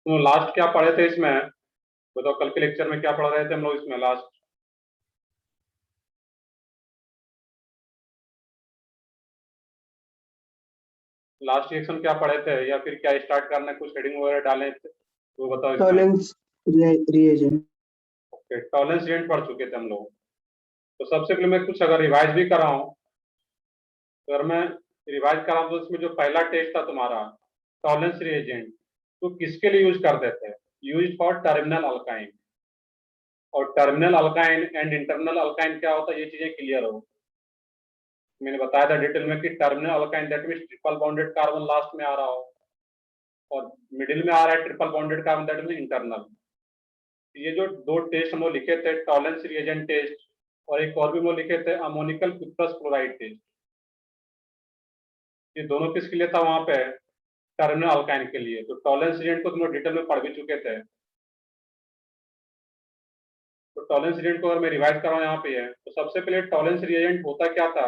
तो लास्ट क्या पढ़े थे इसमें बताओ? कल के लेक्चर में क्या पढ़ रहे थे हम लोग इसमें लास्ट? लास्ट सेक्शन क्या पढ़े थे, या फिर क्या स्टार्ट करना है, कुछ हेडिंग वगैरह डाले थे तो बताओ इसमें। Tollens reagent. Okay, Tollens reagent पढ़ चुके थे हम लोग। तो सबसे पहले मैं कुछ अगर रिवाइज भी कराऊं, तो अगर मैं रिवाइज कराऊं तो इसमें जो पहला टेस्ट था तुम्हारा टॉलेंस रिएजेंट, तो किसके लिए यूज करते थे? Use for terminal alkyne. और terminal alkyne and internal alkyne क्या होता है, ये चीजें क्लियर हो। मैंने बताया था डिटेल में कि terminal alkyne that means triple bonded carbon last में आ रहा हो, और मिडिल में आ रहा है triple bonded carbon that means internal. ये जो दो टेस्ट हम लोग लिखे थे, टॉलेंस रिएजेंट टेस्ट, और एक और भी हम लोग लिखे थे अमोनिकल कुप्रस क्लोराइड टेस्ट। ये दोनों किसके लिए था वहां पे? टर्मिनल अल्काइन के लिए। तो टॉलेंस रिएजेंट को तुम लोग डिटेल में पढ़ भी चुके थे। तो टॉलेंस रिएजेंट को अगर मैं रिवाइज कर रहा हूँ यहाँ पे है, तो सबसे पहले टॉलेंस रिएजेंट होता क्या था,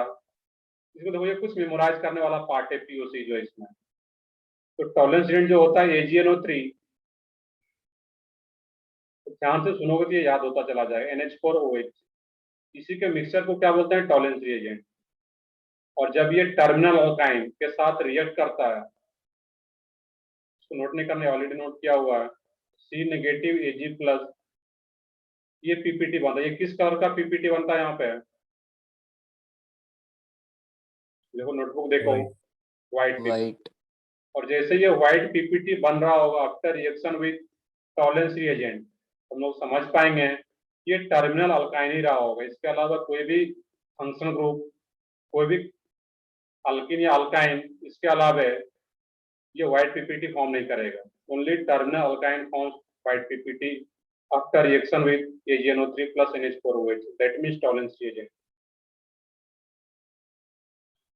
इसमें देखो ये कुछ मेमोराइज करने वाला पार्ट है पीओसी जो है इसमें। तो टॉलेंस रिएजेंट जो होता है AgNO3, तो ध्यान से सुनोगे तो ये याद होता चला जाएगा, NH4OH। इसी के मिक्सचर को क्या बोलते हैं? Tollens reagent. और जब ये टर्मिनल अल्काइन के साथ रिएक्ट करता है, इसको नोट नहीं करने, ऑलरेडी नोट किया हुआ है, C नेगेटिव Ag प्लस, ये पीपीटी बनता है। ये किस कलर का पीपीटी बनता है यहाँ पे? देखो नोटबुक देखो, व्हाइट पीपीटी। वाइट। और जैसे ये व्हाइट पीपीटी बन रहा होगा after reaction with Tollens reagent, हम लोग समझ पाएंगे ये टर्मिनल अल्काइन ही रहा होगा। इसके अलावा कोई भी फंक्शनल ग्रुप, कोई भी अल्किन या अल्काइन इसके अलावा ये व्हाइट पीपीटी फॉर्म नहीं करेगा। Only terminal alkyne forms white PPT after reaction with AgNO3 plus NH4OH, that means Tollens reagent.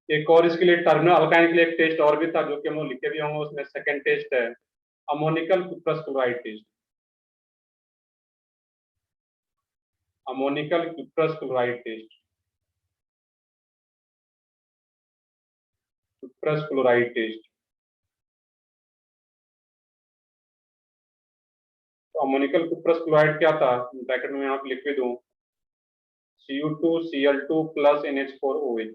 एक और इसके लिए टर्मिनल अल्काइन के लिए एक टेस्ट और भी था जो कि हम लोग लिखे भी होंगे, उसमें सेकंड टेस्ट है ammoniacal cuprous chloride test. Ammoniacal cuprous chloride test, cuprous chloride test. तो अमोनिकल कुप्रस क्लोराइड क्या था, ब्रैकेट में यहाँ पे लिख भी दूं, Cu2Cl2 plus NH4OH।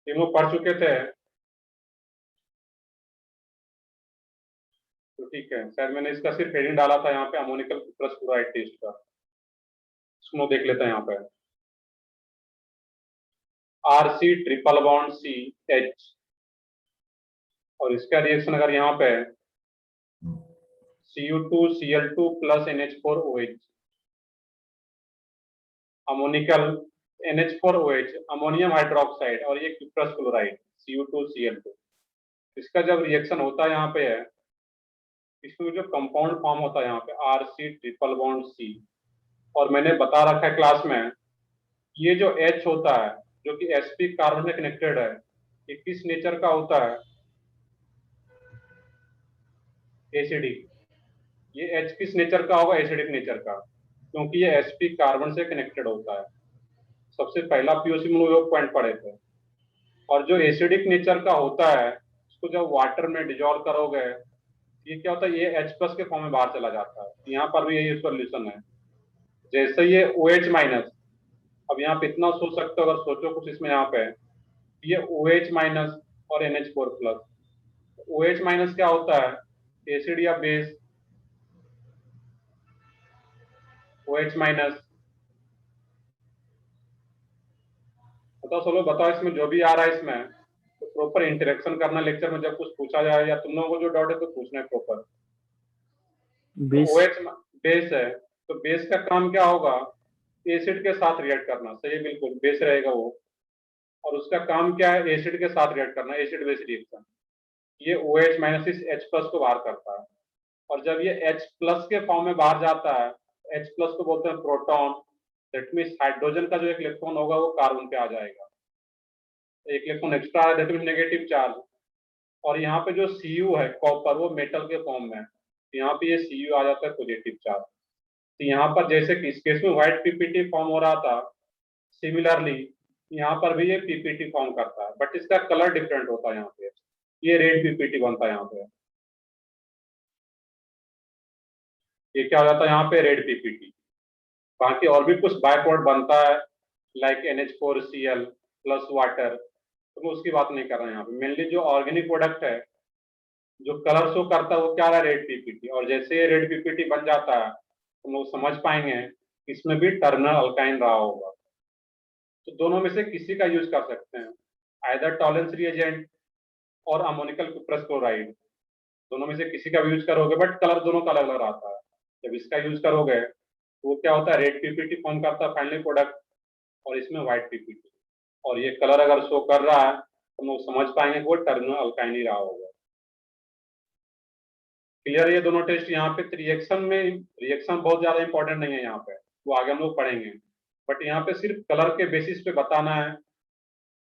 तीनों पढ़ चुके थे, तो ठीक है। शायद मैंने इसका सिर्फ हेडिंग डाला था यहाँ पे अमोनिकल कुप्रस क्लोराइड टेस्ट का, इसको देख लेते हैं यहाँ पे। RC ट्रिपल बॉन्ड CH, और इसका रिएक्शन अगर यहाँ पे Cu2Cl2 plus NH4OH, ammoniacal NH4OH ammonium hydroxide, और ये कुप्रस क्लोराइड Cu2Cl2। इसका जब रिएक्शन होता है यहाँ पे है, इसमें जो कंपाउंड फॉर्म होता है यहाँ पे RC ट्रिपल बॉन्ड C, और मैंने बता रखा है क्लास में, ये जो H होता है जो कि sp कार्बन से कनेक्टेड है, ये किस नेचर का होता है? एसिडिक। ये H किस नेचर का होगा? एसिडिक नेचर का, क्योंकि ये sp कार्बन से कनेक्टेड होता है। सबसे पहला पीओसी में लोग पॉइंट पढ़े थे। और जो एसिडिक नेचर का होता है, उसको जब वाटर में डिजोल्व करोगे, ये क्या होता है, ये H+ के फॉर्म में बाहर चला जाता है। यहाँ पर भी यही सोल्यूशन है। जैसे ये OH-, अब यहाँ पे इतना सोच सकते हो, अगर सोचो कुछ इसमें यहाँ पे, ये OH- और NH4+। OH- क्या होता है? एसिड या बेस। OH-, बताओ चलो, बताओ इसमें जो भी आ रहा है इसमें, तो प्रॉपर इंटरेक्शन करना लेक्चर में, जब कुछ पूछा जाए या तुम लोगों को जो डाउट है तो पूछना है प्रॉपर। तो OH बेस है, तो बेस का काम क्या होगा? एसिड के साथ रिएक्ट करना। सही, बिल्कुल बेस रहेगा वो। और उसका काम क्या है? एसिड के साथ रिएक्ट करना, एसिड बेस रिएक्शन। ये OH- इस H+ को बाहर करता है। और जब ये H+ के फॉर्म में बाहर जाता है, H+ को बोलते हैं प्रोटॉन। दैट मीन्स हाइड्रोजन का जो एक इलेक्ट्रॉन होगा वो कार्बन पे आ जाएगा, एक इलेक्ट्रॉन एक्स्ट्रा है, दैट मीन्स नेगेटिव चार्ज। और यहाँ पे जो Cu है कॉपर, वो मेटल के फॉर्म में है, यहाँ पे ये Cu आ जाता है पॉजिटिव चार्ज। तो यहाँ पर जैसे कि इस केस में व्हाइट पीपीटी फॉर्म हो रहा था, सिमिलरली यहाँ पर भी ये पीपीटी फॉर्म करता है, बट इसका कलर डिफरेंट होता है। यहाँ पे ये रेड पीपीटी बनता है, यहाँ पे ये क्या हो जाता है, यहाँ पे रेड पीपीटी। बाकी और भी कुछ बाय प्रोडक्ट बनता है लाइक NH4Cl प्लस वाटर, तो मैं उसकी बात नहीं कर रहा यहाँ पे। मेनली जो ऑर्गेनिक प्रोडक्ट है जो कलर शो करता है वो क्या रहा है, रेड पीपीटी। और जैसे ये रेड पीपीटी बन जाता है तो हम लोग समझ पाएंगे इसमें भी टर्मिनल अल्काइन रहा होगा। तो दोनों में से किसी का यूज कर सकते हैं, आइदर टॉलेंस रिएजेंट और अमोनिकल कुप्रस क्लोराइड, दोनों में से किसी का भी यूज करोगे, बट कलर दोनों का अलग अलग आता है। जब इसका यूज करोगे तो वो क्या होता है, रेड पीपीटी फॉर्म करता है फाइनली प्रोडक्ट, और इसमें व्हाइट पीपीटी। और ये कलर अगर शो कर रहा है तो हम लोग समझ पाएंगे कि वो टर्मिनल अल्काइन ही रहा होगा। क्लियर है ये दोनों टेस्ट यहाँ पे। रिएक्शन में रिएक्शन बहुत ज्यादा इंपॉर्टेंट नहीं है यहाँ पे, वो आगे हम लोग पढ़ेंगे, बट यहाँ पे सिर्फ कलर के बेसिस पे बताना है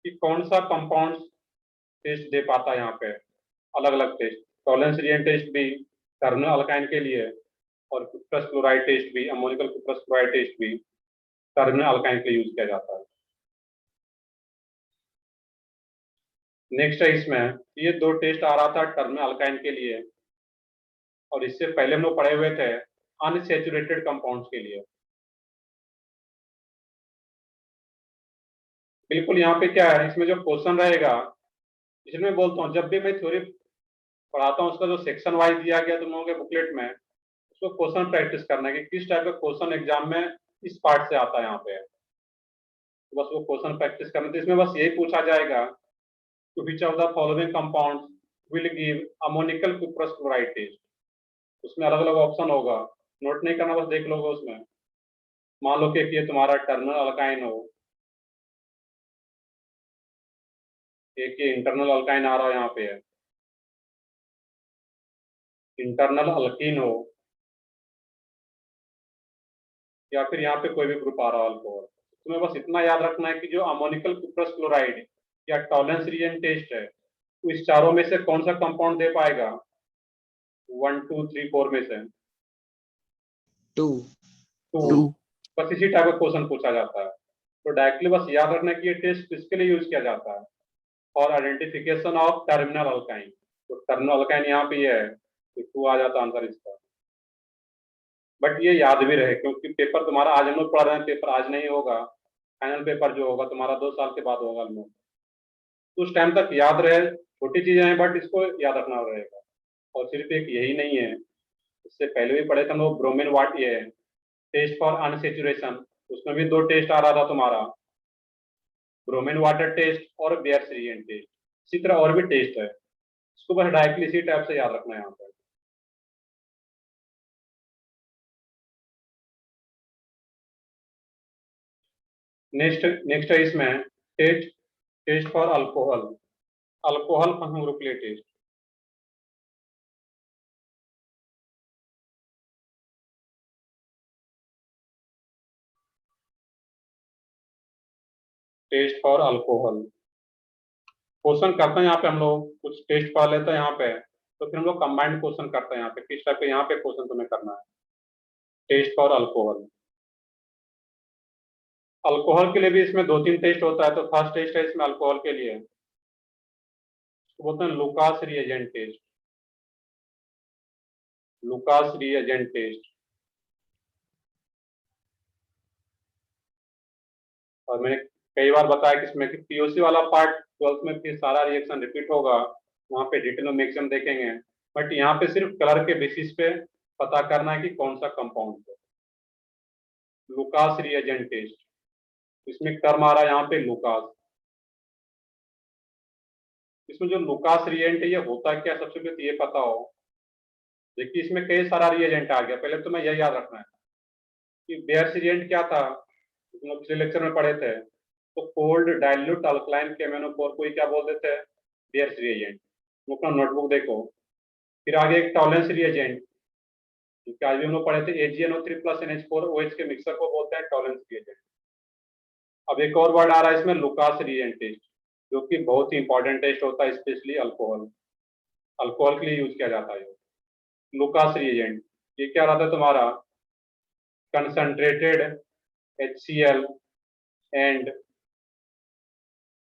कि कौन सा कंपाउंड टेस्ट दे पाता है। यहाँ पे अलग अलग टेस्ट, टॉलेंस रिएजेंट टेस्ट भी टर्मिनल अल्काइन के लिए, और कुप्रस क्लोराइड टेस्ट भी, अमोनिकल कुप्रस क्लोराइड टेस्ट भी टर्मिनल अल्काइन के लिए यूज किया जाता है। नेक्स्ट है इसमें, ये दो टेस्ट आ रहा था टर्मिनल अल्काइन के लिए, और इससे पहले हम लोग पढ़े हुए थे अनसैचुरेटेड कंपाउंड्स के लिए। बिल्कुल यहाँ पे क्या है, इसमें जो क्वेश्चन रहेगा, इसलिए मैं बोलता हूँ जब भी मैं थ्योरी पढ़ाता हूँ उसका जो सेक्शन वाइज दिया गया तुम लोगों के बुकलेट में, उसको क्वेश्चन प्रैक्टिस करना है कि किस टाइप का क्वेश्चन एग्जाम में इस पार्ट से आता है यहाँ पे। तो बस वो क्वेश्चन प्रैक्टिस करना, तो इसमें बस यही पूछा जाएगा कि which of the following compounds will give ammoniacal cuprous chloride test. उसमें अलग अलग ऑप्शन होगा, नोट नहीं करना, बस देख लोगे उसमें। मान लो कि ये तुम्हारा टर्मिनल अल्काइन हो, एक ये इंटरनल अल्काइन आ रहा है यहाँ पे है, इंटरनल अल्कीन हो, या फिर यहाँ पे कोई भी ग्रुप आ रहा है अल्कोहल। तुम्हें बस इतना याद रखना है कि जो अमोनिकल कुप्रस क्लोराइड या टॉलेंस रिएजेंट टेस्ट है, तो इस चारों में से कौन सा कंपाउंड दे पाएगा, 1 2 3 4 में से 2 2। बस इसी टाइप का क्वेश्चन पूछा जाता है। तो डायरेक्टली बस याद रखना कि ये टेस्ट किसके लिए यूज किया जाता है, for identification of terminal alkyne. तो टर्मिनल अल्काइन यहाँ पे ये है, तो 2 आ जाता आंसर इसका। बट ये याद भी रहे क्योंकि पेपर तुम्हारा आज हम लोग पढ़ रहे हैं, पेपर आज नहीं होगा, फाइनल पेपर जो होगा तुम्हारा 2 साल के बाद होगा हम लोग। तो उस टाइम तक याद रहे, छोटी चीजें हैं बट इसको याद रखना रहेगा। और सिर्फ एक यही नहीं है, इससे पहले भी पढ़े थे हम लोग ब्रोमीन वाट, ये टेस्ट फॉर अनसेचुरेशन, उसमें भी 2 टेस्ट आ रहा था तुम्हारा, ब्रोमीन वाटर टेस्ट और बेयर्स रिएजेंट टेस्ट। इसी तरह और भी टेस्ट है, इसको बस डायरेक्टली इसी टाइप से याद रखना है यहाँ पर। नेक्स्ट नेक्स्ट है इसमें test test for alcohol, alcohol group के लिए test. Test for alcohol question करते हैं यहाँ पे, हम लोग कुछ टेस्ट पढ़ लेते हैं यहाँ पे, तो फिर हम लोग कंबाइंड क्वेश्चन करते हैं यहाँ पे, किस टाइप के यहाँ पे क्वेश्चन तुम्हें करना है। टेस्ट फॉर अल्कोहल, अल्कोहल के लिए भी इसमें 2-3 टेस्ट होता है। तो फर्स्ट टेस्ट है इसमें अल्कोहल के लिए, इसको बोलते हैं Lucas reagent test, Lucas reagent test. और मैंने कई बार बताया कि इसमें पीओसी वाला पार्ट 12th में फिर सारा रिएक्शन रिपीट होगा, वहां पे डिटेल में मैक्सिमम देखेंगे, बट यहाँ पे सिर्फ कलर के बेसिस पे पता करना है कि कौन सा कंपाउंड है। लुकास रिएजेंट टेस्ट, इसमें टर्म आ रहा है यहाँ पे लुकास। इसमें जो लुकास रिएजेंट है ये होता क्या, सबसे पहले तो ये पता हो। देखिए इसमें कई सारा रिएजेंट आ गया, पहले तो मैं यह याद रखना है कि बेयर्स रिएजेंट क्या था, हम पिछले लेक्चर में पढ़े थे। तो कोल्ड डाइल्यूट अल्कलाइन केमेनोफोर को क्या बोलते थे, बेयर्स रिएजेंट। तुम अपना नोटबुक देखो। फिर आगे एक टॉलेंस रिएजेंट, क्योंकि आज भी हम लोग पढ़े थे AgNO3 प्लस NH4OH के मिक्सर को बोलते हैं टॉलेंस रिएजेंट। अब एक और वर्ड आ रहा है इसमें लुकास रिएजेंट टेस्ट, जो कि बहुत ही इंपॉर्टेंट टेस्ट होता है, स्पेशली अल्कोहल, अल्कोहल के लिए यूज किया जाता है। लुकास रिएजेंट ये क्या रहता है तुम्हारा, concentrated HCl and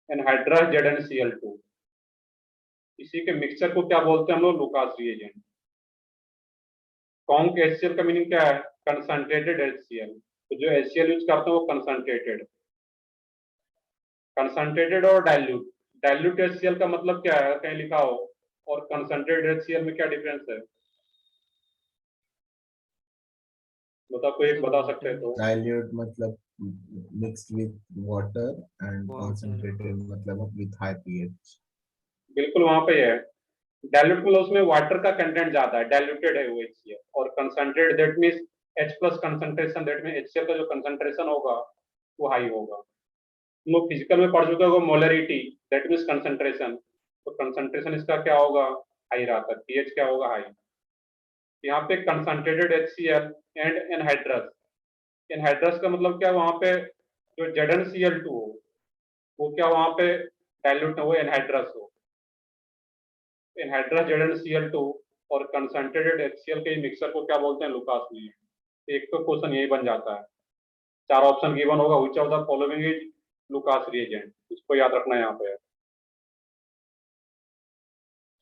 anhydrous ZnCl2, इसी के मिक्सचर को क्या बोलते हैं हम लोग? Lucas reagent. कॉन्क HCl का मीनिंग क्या है? Concentrated HCl। तो जो HCl यूज करते हैं वो कंसंट्रेटेड और डाइल्यूट HCl का मतलब क्या है? कहीं लिखा हो। और कंसंट्रेटेड HCl में क्या डिफरेंस है? कोई एक बता सकते हैं तो? डाइल्यूट मतलब mixed with water and Water. Concentrated मतलब विद हाई पीएच। बिल्कुल वहां पे है। डाइल्यूट मतलब उसमें वाटर का कंटेंट ज्यादा है, डाइल्यूटेड है वो HCl। और concentrate that means H plus concentration, that means HCl का जो कंसंट्रेशन होगा वो हाई होगा। तुम लोग फिजिकल में पढ़ चुके हो मोलरिटी, दैट मींस कंसंट्रेशन। तो कंसंट्रेशन इसका क्या होगा? हाई रहता है, पीएच क्या होगा? हाई। यहाँ पे concentrated HCl and anhydrous. Anhydrous का मतलब क्या? वहां पे जो ZnCl2 हो वो क्या वहां पे डाइल्यूट हो, एनहाइड्रस हो। एनहाइड्रस ZnCl2 और कंसंट्रेटेड HCl के मिक्सर को क्या बोलते हैं? Lucas reagent. एक तो क्वेश्चन यही बन जाता है। 4 ऑप्शन गिवन होगा, which of the following is Lucas reagent, इसको याद रखना है यहाँ पे।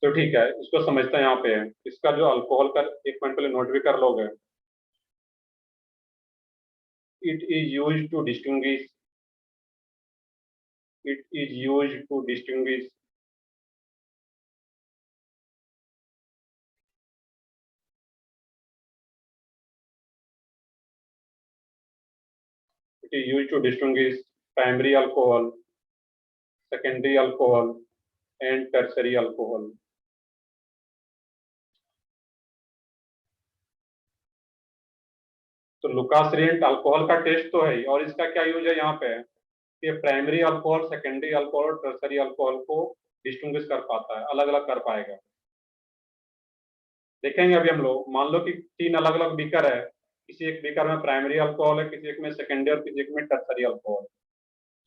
तो ठीक है, इसको समझते हैं। यहाँ पे है इसका जो अल्कोहल का, एक पॉइंट पहले नोट भी कर लोगे। It is used to distinguish, it is used to distinguish it is used to distinguish primary alcohol, secondary alcohol and tertiary alcohol. तो लुकास रिएजेंट अल्कोहल का टेस्ट तो है ही, और इसका क्या यूज है यहाँ पे कि प्राइमरी अल्कोहल, सेकेंडरी अल्कोहल और टर्सरी अल्कोहल को डिस्टिंग्विश कर पाता है, अलग अलग कर पाएगा। देखेंगे अभी हम लोग। मान लो कि 3 अलग अलग बीकर है, किसी एक बीकर में प्राइमरी अल्कोहल है, किसी एक में सेकेंडरी और किसी एक में टर्सरी अल्कोहल।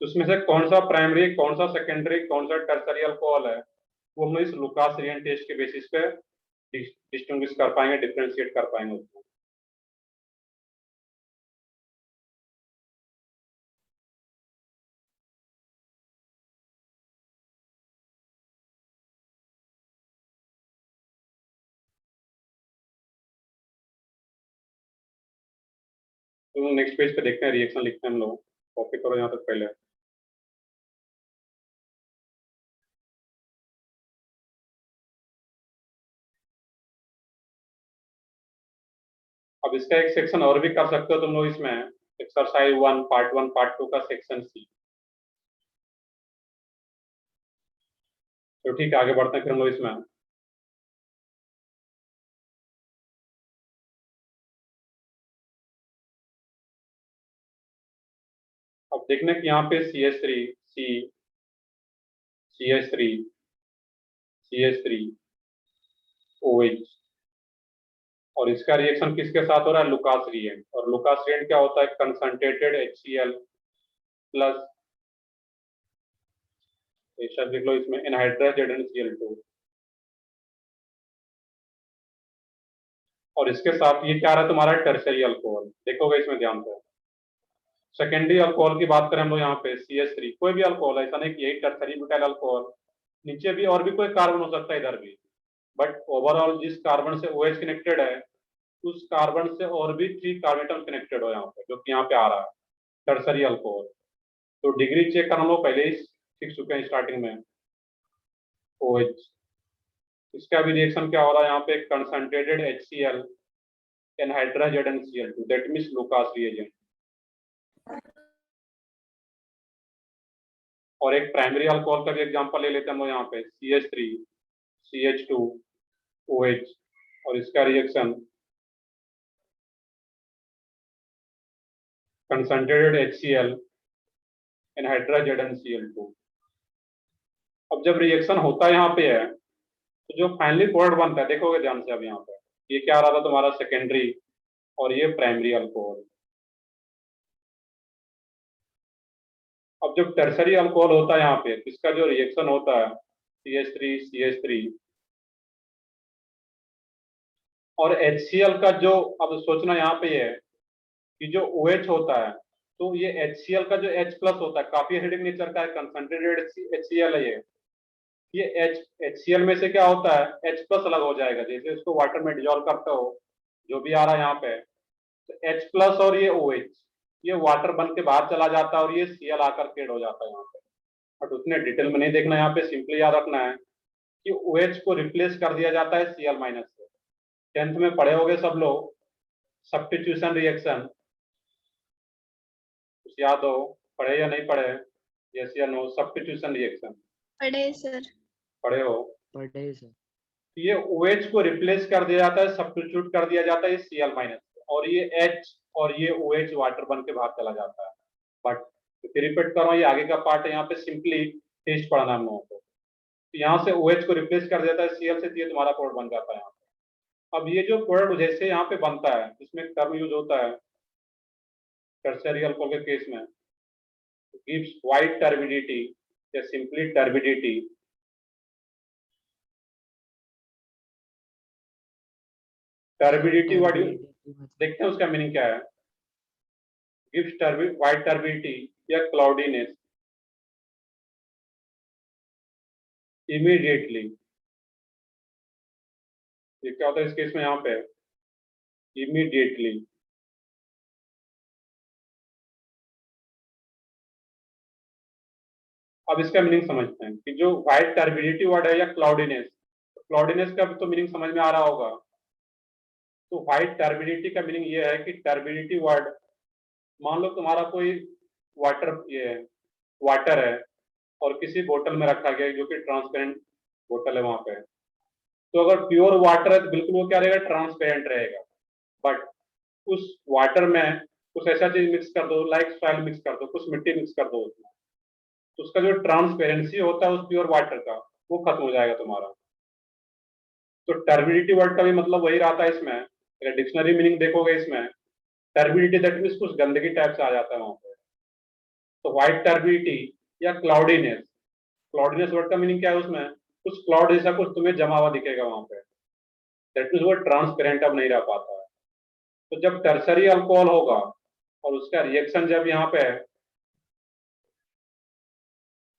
तो उसमें से कौन सा प्राइमरी, कौन सा सेकेंडरी, कौन सा टर्सरी अल्कोहल है, वो हम इस लुकास रिएजेंट टेस्ट के बेसिस पे डिस्टिंग्विश कर पाएंगे, डिफरेंशिएट कर पाएंगे उसको। तो नेक्स्ट पेज पे देखते हैं, रिएक्शन लिखते हैं हम लोग। कॉपी करो यहाँ तक पहले। अब इसका एक सेक्शन और भी कर सकते हो तुम लोग इसमें, एक्सरसाइज 1 पार्ट 1 पार्ट 2 का सेक्शन सी। तो ठीक है, आगे बढ़ते हैं फिर हम लोग इसमें। अब देखने कि यहाँ पे CH3 C CH3 CH3 OH, और इसका रिएक्शन किसके साथ हो रहा है? Lucas reagent. और लुकास रिएजेंट क्या होता है? कंसंट्रेटेड HCl प्लस, शब्द लिख लो इसमें, एनहाइड्रस ZnCl2। और इसके साथ ये क्या आ रहा है तुम्हारा? Tertiary alcohol. देखोगे इसमें ध्यान से। सेकेंडरी अल्कोहल की बात करें हम लोग यहाँ पे CH3, कोई भी अल्कोहल, ऐसा नहीं कि यही टर्सरी ब्यूटाइल अल्कोहल, नीचे भी और भी कोई कार्बन हो सकता है, इधर भी। बट ओवरऑल जिस कार्बन से OH कनेक्टेड है, उस कार्बन से और भी 3 कार्बन एटम कनेक्टेड हो यहाँ पे, जो कि यहाँ पे आ रहा है टर्सरी अल्कोहल। तो डिग्री चेक कर लो, पहले ही सीख चुके हैं स्टार्टिंग में। OH, इसका भी रिएक्शन क्या हो रहा है यहाँ पे? Concentrated HCl anhydrous ZnCl2, that means Lucas reagent. और एक प्राइमरी अल्कोहल का भी एग्जांपल ले लेते हैं हम लोग यहाँ पे, CH3 CH2 OH, और इसका reaction concentrated HCl anhydrous ZnCl2। अब जब रिएक्शन होता यहाँ पे है, तो जो फाइनली प्रोडक्ट बनता है, देखोगे ध्यान से। अब यहाँ पे ये क्या आ रहा था तुम्हारा? सेकेंडरी, और ये प्राइमरी अल्कोहल। अब जब टर्सरी अल्कोहल होता है यहाँ पे, इसका जो रिएक्शन होता है CH3 CH3 और HCl का जो, अब सोचना यहाँ पे है कि जो OH होता है, तो ये HCl का जो H+ होता है, काफी एसिडिक नेचर का है, कंसंट्रेटेड HCl है ये HCl में से क्या होता है, H+ अलग हो जाएगा, जैसे इसको वाटर में डिजोल्व करते हो, जो भी आ रहा है यहाँ पे, तो H+ और ये OH, ये वाटर बन के बाहर चला जाता है और ये Cl आकर के ऐड हो जाता है यहाँ पे। बट उतने डिटेल में नहीं देखना, यहाँ पे सिंपली याद रखना है कि OH को रिप्लेस कर दिया जाता है Cl- से। 10th में पढ़े होगे सब लोग, सब्स्टिट्यूशन रिएक्शन, कुछ याद हो, पढ़े या नहीं पढ़े? यस या नो? सब्स्टिट्यूशन रिएक्शन पढ़े सर। पढ़े हो? पढ़े सर। ये OH को रिप्लेस कर दिया जाता है, सब्स्टिट्यूट कर दिया जाता है Cl- से, और ये H और ये OH वाटर बन के बाहर चला जाता है। बट रिपीट कर रहा हूँ, ये आगे का पार्ट है, यहाँ पे सिंपली टेस्ट पढ़ना हम लोगों को। तो यहाँ से OH को रिप्लेस कर देता है Cl से, तो ये तुम्हारा प्रोडक्ट बन जाता है यहाँ पे। अब ये जो प्रोडक्ट जैसे यहाँ पे बनता है, इसमें टर्म यूज होता है टर्शियरी अल्कोहल के केस में, गिव्स वाइट टर्बिडिटी या सिंपली टर्बिडिटी। टर्बिडिटी वर्ड देखते हैं उसका मीनिंग क्या है। गिव्स वाइट टर्बिडिटी या क्लाउडीनेस इमीडिएटली। ये क्या होता है इस केस में, यहाँ पे इमीडिएटली। अब इसका मीनिंग समझते हैं कि जो व्हाइट टर्बिडिटी वर्ड है या क्लाउडीनेस, क्लाउडीनेस का भी तो मीनिंग समझ में आ रहा होगा। तो व्हाइट टर्बिडिटी का मीनिंग ये है कि टर्बिडिटी वर्ड, मान लो तुम्हारा कोई वाटर है और किसी बोतल में रखा गया जो कि ट्रांसपेरेंट बोतल है वहां पे, तो अगर प्योर वाटर है तो बिल्कुल वो क्या रहेगा, ट्रांसपेरेंट रहेगा। बट उस वाटर में कुछ ऐसा चीज मिक्स कर दो, लाइक सॉइल मिक्स कर दो, कुछ मिट्टी मिक्स कर दो उसमें, तो उसका जो ट्रांसपेरेंसी होता है उस प्योर वाटर का, वो खत्म हो जाएगा तुम्हारा। तो टर्बिडिटी वर्ड का भी मतलब वही रहता है इसमें। अगर डिक्शनरी मीनिंग देखोगे इसमें, टर्बिडिटी दैट मीन्स कुछ गंदगी टाइप से आ जाता है वहां पे। तो व्हाइट टर्बिडिटी या क्लाउडीनेस, क्लाउडीनेस वर्ड का मीनिंग क्या है, उसमें कुछ क्लाउड जैसा कुछ तुम्हें जमा हुआ दिखेगा वहां पे, दैट मीन्स वो ट्रांसपेरेंट अब नहीं रह पाता है। तो जब टर्सरी अल्कोहल होगा और उसका रिएक्शन जब यहाँ पे है,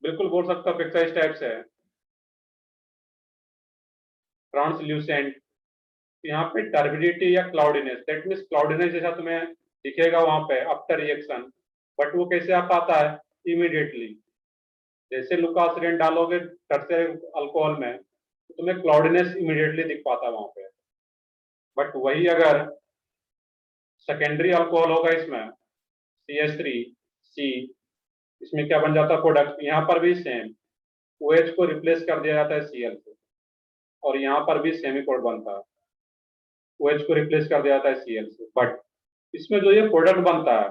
बिल्कुल बोल सकता हूँ पिक्चर इस टाइप से है, ट्रांसल्यूसेंट, यहाँ पे टर्बिडिटी या क्लाउडीनेस, दैट मीन्स क्लाउडीनेस जैसा तुम्हें दिखेगा वहां पे आफ्टर रिएक्शन। बट वो कैसे आ पाता है, इमीडिएटली। जैसे लुकासिडेंट डालोगे टर्सरी अल्कोहल में तो तुम्हें क्लाउडीनेस इमीडिएटली दिख पाता है वहां पे। बट वही अगर सेकेंडरी अल्कोहल होगा इसमें, CH3C, इसमें क्या बन जाता है प्रोडक्ट, यहाँ पर भी सेम, OH को रिप्लेस कर दिया जाता है Cl से, और यहाँ पर भी सेम ही प्रोडक्ट बनता है, OH को रिप्लेस कर दिया जाता है Cl से। बट इसमें जो ये प्रोडक्ट बनता है,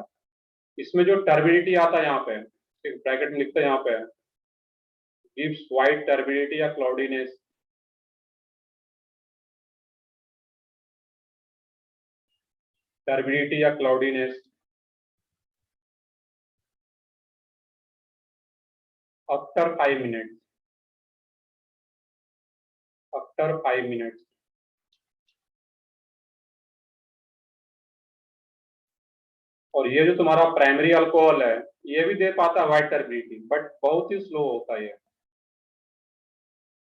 इसमें जो टर्बिडिटी आता है यहाँ पे, ब्रैकेट में लिखते हैं यहाँ पे, गिव्स वाइट टर्बिडिटी या क्लाउडीनेस, टर्बिडिटी या cloudiness after 5 minutes, after 5 minutes. और ये जो तुम्हारा प्राइमरी अल्कोहल है, ये भी दे पाता है वाइट टर्बिडिटी, बट बहुत ही स्लो होता है ये,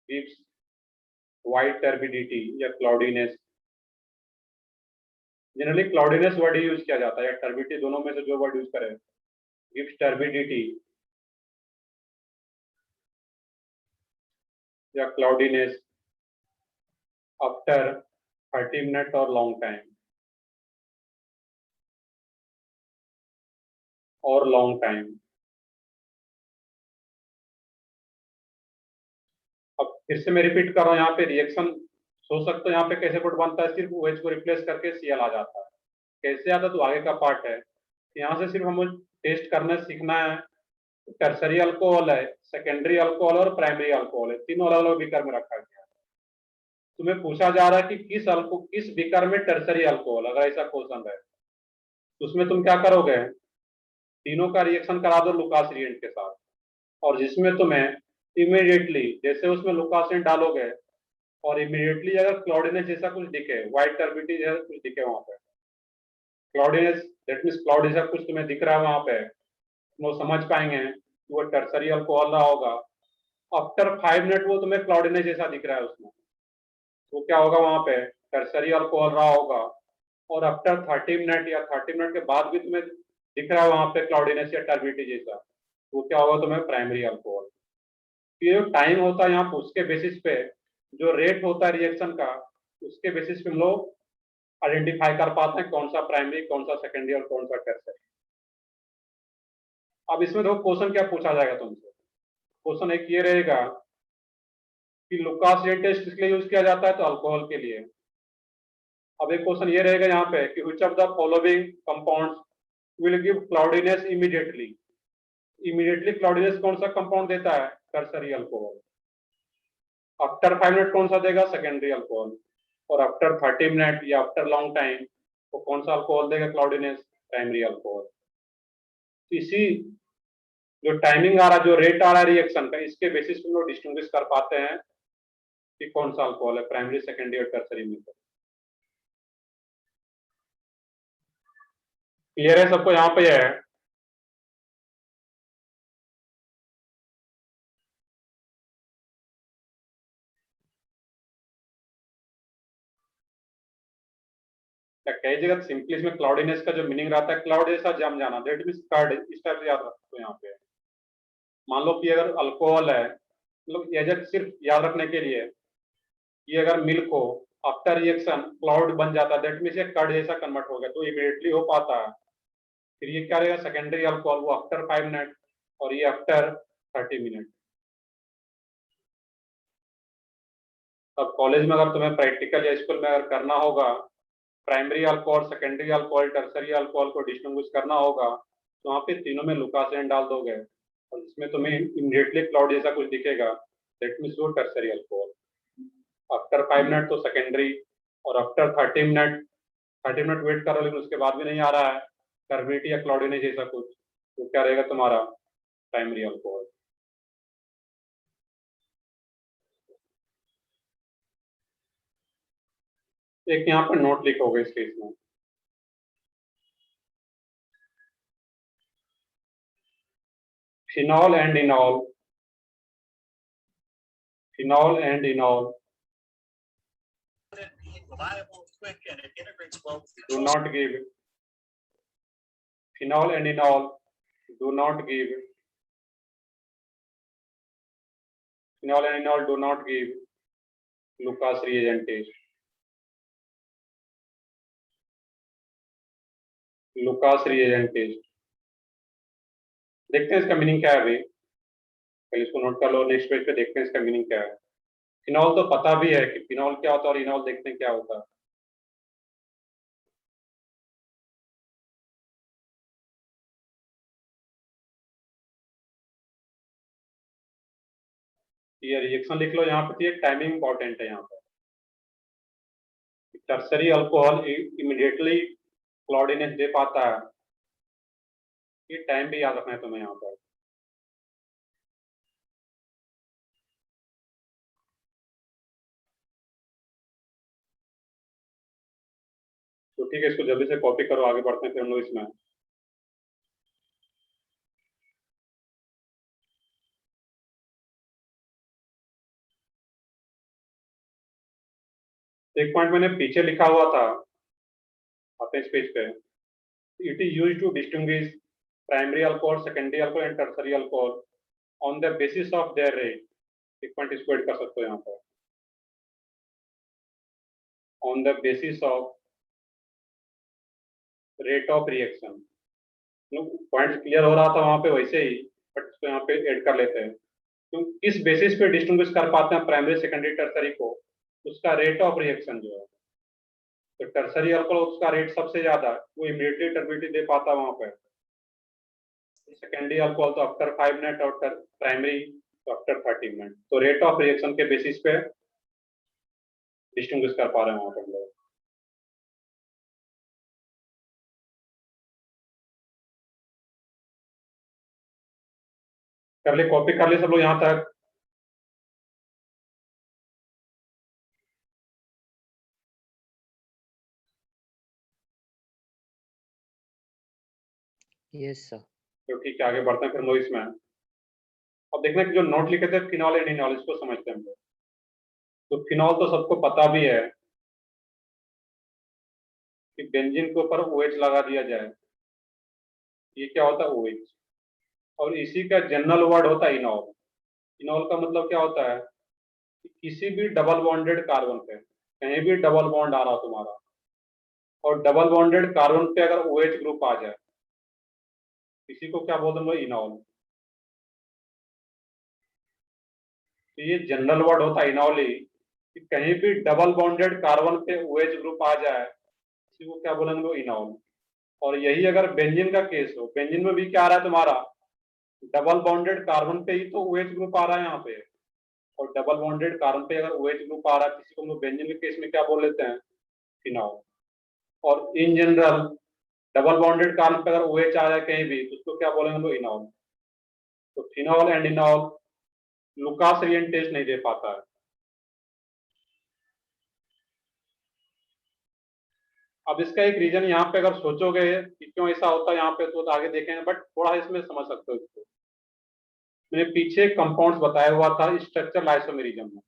गिव्स वाइट टर्बिडिटी या क्लाउडीनेस। जनरली क्लाउडीनेस वर्ड ही यूज किया जाता है या टर्बिडिटी, दोनों में से जो वर्ड यूज करें, गिव्स टर्बिडिटी या क्लाउडीनेस आफ्टर 30 मिनट और लॉन्ग टाइम, और लॉन्ग टाइम। अब फिर से मैं रिपीट कर रहा हूँ, यहाँ पे रिएक्शन सोच सकते हो यहाँ पे कैसे प्रोडक्ट बनता है, सिर्फ OH को रिप्लेस करके Cl आ जाता है। कैसे आता है तो आगे का पार्ट है, यहाँ से सिर्फ हमें टेस्ट करना सीखना है। टर्सरी अल्कोहल है, सेकेंडरी अल्कोहल और प्राइमरी अल्कोहल है, तीनों अलग अलग बीकर में रखा गया है। तुम्हें पूछा जा रहा है कि किस बीकर में टर्सरी अल्कोहल, अगर ऐसा क्वेश्चन है तो उसमें तुम क्या करोगे, तीनों का रिएक्शन करा दो लुकास रिएजेंट के साथ, और जिसमें तुम्हें इमीडिएटली जैसे उसमें लुकास रिएजेंट डालोगे और इमीडिएटली अगर क्लाउडीनेस जैसा कुछ दिखे, व्हाइट टर्बिडिटी जैसा कुछ दिखे वहां पे, क्लाउडीनेस दैट मीन्स क्लाउड जैसा कुछ तुम्हें दिख रहा है वहां पे, वो समझ पाएंगे कि वो टर्सरी अल्कोहल रहा होगा। आफ्टर 5 मिनट वो तुम्हें क्लाउडीनेस जैसा दिख रहा है उसमें, तो क्या होगा वहां पे टर्सरी अल्कोहल रहा होगा। और आफ्टर 30 मिनट या 30 मिनट के बाद भी तुम्हें दिख रहा है वहां पे क्लाउडीनेस या टर्बिडिटी जैसा, वो क्या होगा तुम्हें प्राइमरी अल्कोहल। ये जो टाइम होता है यहाँ पे उसके बेसिस पे, जो रेट होता है रिएक्शन का, उसके बेसिस पे हम लोग आइडेंटिफाई कर पाते हैं कौन सा प्राइमरी, कौन सा सेकेंडरी और कौन सा टर्सरी। अब इसमें देखो क्वेश्चन क्या पूछा जाएगा तुमसे। क्वेश्चन एक ये रहेगा कि लुकास रेट टेस्ट किस लिए यूज किया जाता है, तो अल्कोहल के लिए। अब एक क्वेश्चन ये रहेगा यहाँ पे कि which of the following compounds will give cloudiness immediately. Immediately cloudiness कौन सा कंपाउंड देता है, टर्सरी अल्कोहल। आफ्टर 5 मिनट कौन सा देगा, सेकेंडरी अल्कोहल। और आफ्टर 30 मिनट या आफ्टर लॉन्ग टाइम वो कौन सा अल्कोहल देगा क्लाउडीनेस, प्राइमरी अल्कोहल। इसी जो टाइमिंग आ रहा है, जो रेट आ रहा है रिएक्शन का, इसके बेसिस पे हम लोग डिस्टिंग्विश कर पाते हैं कि कौन सा अल्कोहल है प्राइमरी, सेकेंडरी और टर्सरी में। क्लियर है सबको यहाँ पे है। कई जगह सिंपली इसमें क्लाउडीनेस का जो मीनिंग रहता है, क्लाउड जैसा जम जाना, दैट मींस कर्ड, इस टाइप से याद रखो यहाँ पे। मान लो कि अगर अल्कोहल है, मतलब ये जब सिर्फ याद रखने के लिए, कि अगर मिल्क हो आफ्टर रिएक्शन क्लाउड बन जाता है, दैट मींस ये कर्ड जैसा कन्वर्ट हो गया, तो इमीडिएटली हो पाता है। फिर ये क्या रहेगा, सेकेंडरी अल्कोहल, वो आफ्टर 5 मिनट और ये आफ्टर 30 मिनट। अब कॉलेज में अगर तुम्हें प्रैक्टिकल या स्कूल में अगर करना होगा, primary alcohol, secondary alcohol, tertiary alcohol को डिस्टिंग्विश करना होगा, तो वहाँ पे तीनों में लुकासेन डाल दोगे और इसमें तुम्हें इमीडिएटली क्लाउड जैसा कुछ दिखेगा, दैट मीन्स वो टर्सरी अल्कोहल। आफ्टर 5 मिनट तो सेकेंडरी, और आफ्टर 30 मिनट, 30 मिनट वेट करो लेकिन उसके बाद भी नहीं आ रहा है टर्बिडिटी या क्लाउडीनेस जैसा कुछ, तो क्या रहेगा तुम्हारा, प्राइमरी अल्कोहल। एक यहाँ पर नोट लिखोगे इस केस में, phenol and इनॉल, phenol and इनॉल do not give, phenol and enol do not give, phenol and enol do not give Lucas reagent test, Lucas reagent test। देखते हैं इसका मीनिंग क्या है अभी, पहले इसको नोट कर लो, नेक्स्ट पेज पे देखते हैं इसका मीनिंग क्या है। फिनॉल तो पता भी है कि फिनॉल क्या होता है, और इनॉल देखते हैं क्या होता है। ये रिएक्शन लिख लो यहाँ पे, टाइमिंग इंपॉर्टेंट है यहाँ पर। टर्सरी अल्कोहल इमीडिएटली क्लाउडीनेस दे पाता है, ये टाइम भी याद रखना है तुम्हें यहाँ पर। तो ठीक है, इसको जल्दी से कॉपी करो, आगे बढ़ते हैं फिर हम लोग इसमें। एक पॉइंट मैंने पीछे लिखा हुआ था अपने इस पेज पे, it is used to distinguish primary alcohol, secondary alcohol and tertiary alcohol on the basis of their rate. एक पॉइंट इसको ऐड कर सकते हो यहाँ पर, on the basis of rate of reaction. Point clear हो रहा था वहां पे वैसे ही, बट इसको यहाँ पे ऐड कर लेते हैं। तो किस बेसिस पे डिस्टिंग्विश कर पाते हैं प्राइमरी, सेकेंडरी, टर्सरी को, उसका रेट ऑफ रिएक्शन जो है। तो टर्सरी अल्कोहल उसका रेट सबसे ज्यादा है, वो इमीडिएटली टर्बिडिटी दे पाता है वहां पे। सेकेंडरी अल्कोहल तो आफ्टर 5 मिनट और प्राइमरी तो आफ्टर 30 मिनट, तो रेट ऑफ रिएक्शन के बेसिस पे डिस्टिंग्विश कर पा रहे हैं वहां पे हम लोग। कर ले, कॉपी कर ले सब लोग यहाँ तक। Yes, sir. तो ठीक है, आगे बढ़ते हैं फिर लोग इसमें। अब देखना कि जो नोट लिखे थे फिनॉल एंड इनॉल, इसको समझते हैं हम लोग। तो फिनॉल तो सबको पता भी है कि बेंजीन के ऊपर OH लगा दिया जाए, ये क्या होता है OH। और इसी का जनरल वर्ड होता है इनॉल। इनॉल का मतलब क्या होता है कि किसी भी डबल बॉन्डेड कार्बन पे कहीं भी डबल बॉन्ड आ रहा हो तुम्हारा, और डबल बॉन्डेड कार्बन पे अगर OH ग्रुप आ जाए, इसी को क्या बोलते हैं इनॉल। तो ये जनरल वर्ड होता है इनॉल ही, कि कहीं भी डबल बॉन्डेड कार्बन पे OH ग्रुप आ जाए, इसी को क्या बोलेंगे वो इनॉल। और यही अगर बेंजीन का केस हो, बेंजीन में भी क्या आ रहा है तुम्हारा, डबल बॉन्डेड कार्बन पे ही तो OH ग्रुप आ रहा है यहाँ पे, और डबल बॉन्डेड कार्बन पे अगर OH ग्रुप आ रहा है, किसी को हम लोग बेंजीन के केस में क्या बोल लेते हैं, फिनॉल। और in general double bonded carbon पे अगर OH आ जाए कहीं भी, तो उसको क्या बोलेंगे हम लोग इनॉल। तो phenol and enol Lucas reagent test नहीं दे पाता है। अब इसका एक रीजन यहाँ पे अगर सोचोगे कि क्यों ऐसा होता है यहाँ पे, तो आगे देखेंगे, बट थोड़ा इसमें समझ सकते हो इसको। मैंने पीछे कंपाउंड्स बताया हुआ था स्ट्रक्चरल आइसोमेरिज्म में,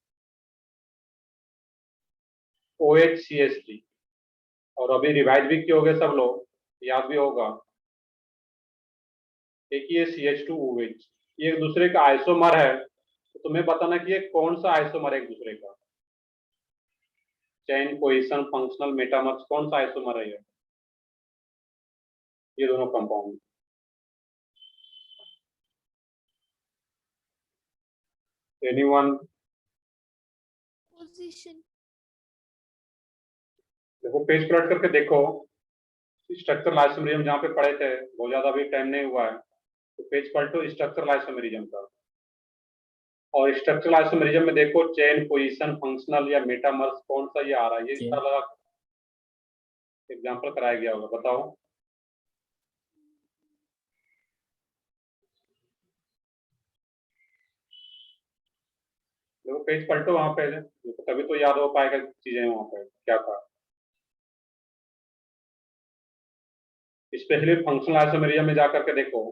OHCH3, और अभी रिवाइज भी किए होगे सब लोग, याद भी होगा। एक ये CH2OH, ये एक दूसरे का आइसोमर है, तो तुम्हें बताना कि ये कौन सा आइसोमर है एक दूसरे का। चेन, कोहेशन, फंक्शनल, मेटामर्स, कौन सा आइसोमर है ये दोनों कंपाउंड। एनीवन? पोजीशन। देखो पेज पलट करके देखो, स्ट्रक्चरल आइसोमेरिज्म जहाँ पे पढ़े थे, बहुत ज्यादा भी टाइम नहीं हुआ है, तो पेज पलटो स्ट्रक्चरल आइसोमेरिज्म का। और स्ट्रक्चरल आइसोमेरिज्म में देखो चेन, पोजीशन, फंक्शनल या मेटामर्स, कौन सा ये आ रहा है, ये इतना लगा एग्जाम्पल कराया गया होगा, बताओ। देखो पेज पलटो वहां पे, तभी तो याद हो पाएगा चीजें वहां पे क्या था। स्पेशली फंक्शनल आइसोमेरिज्म में जाकर के देखो,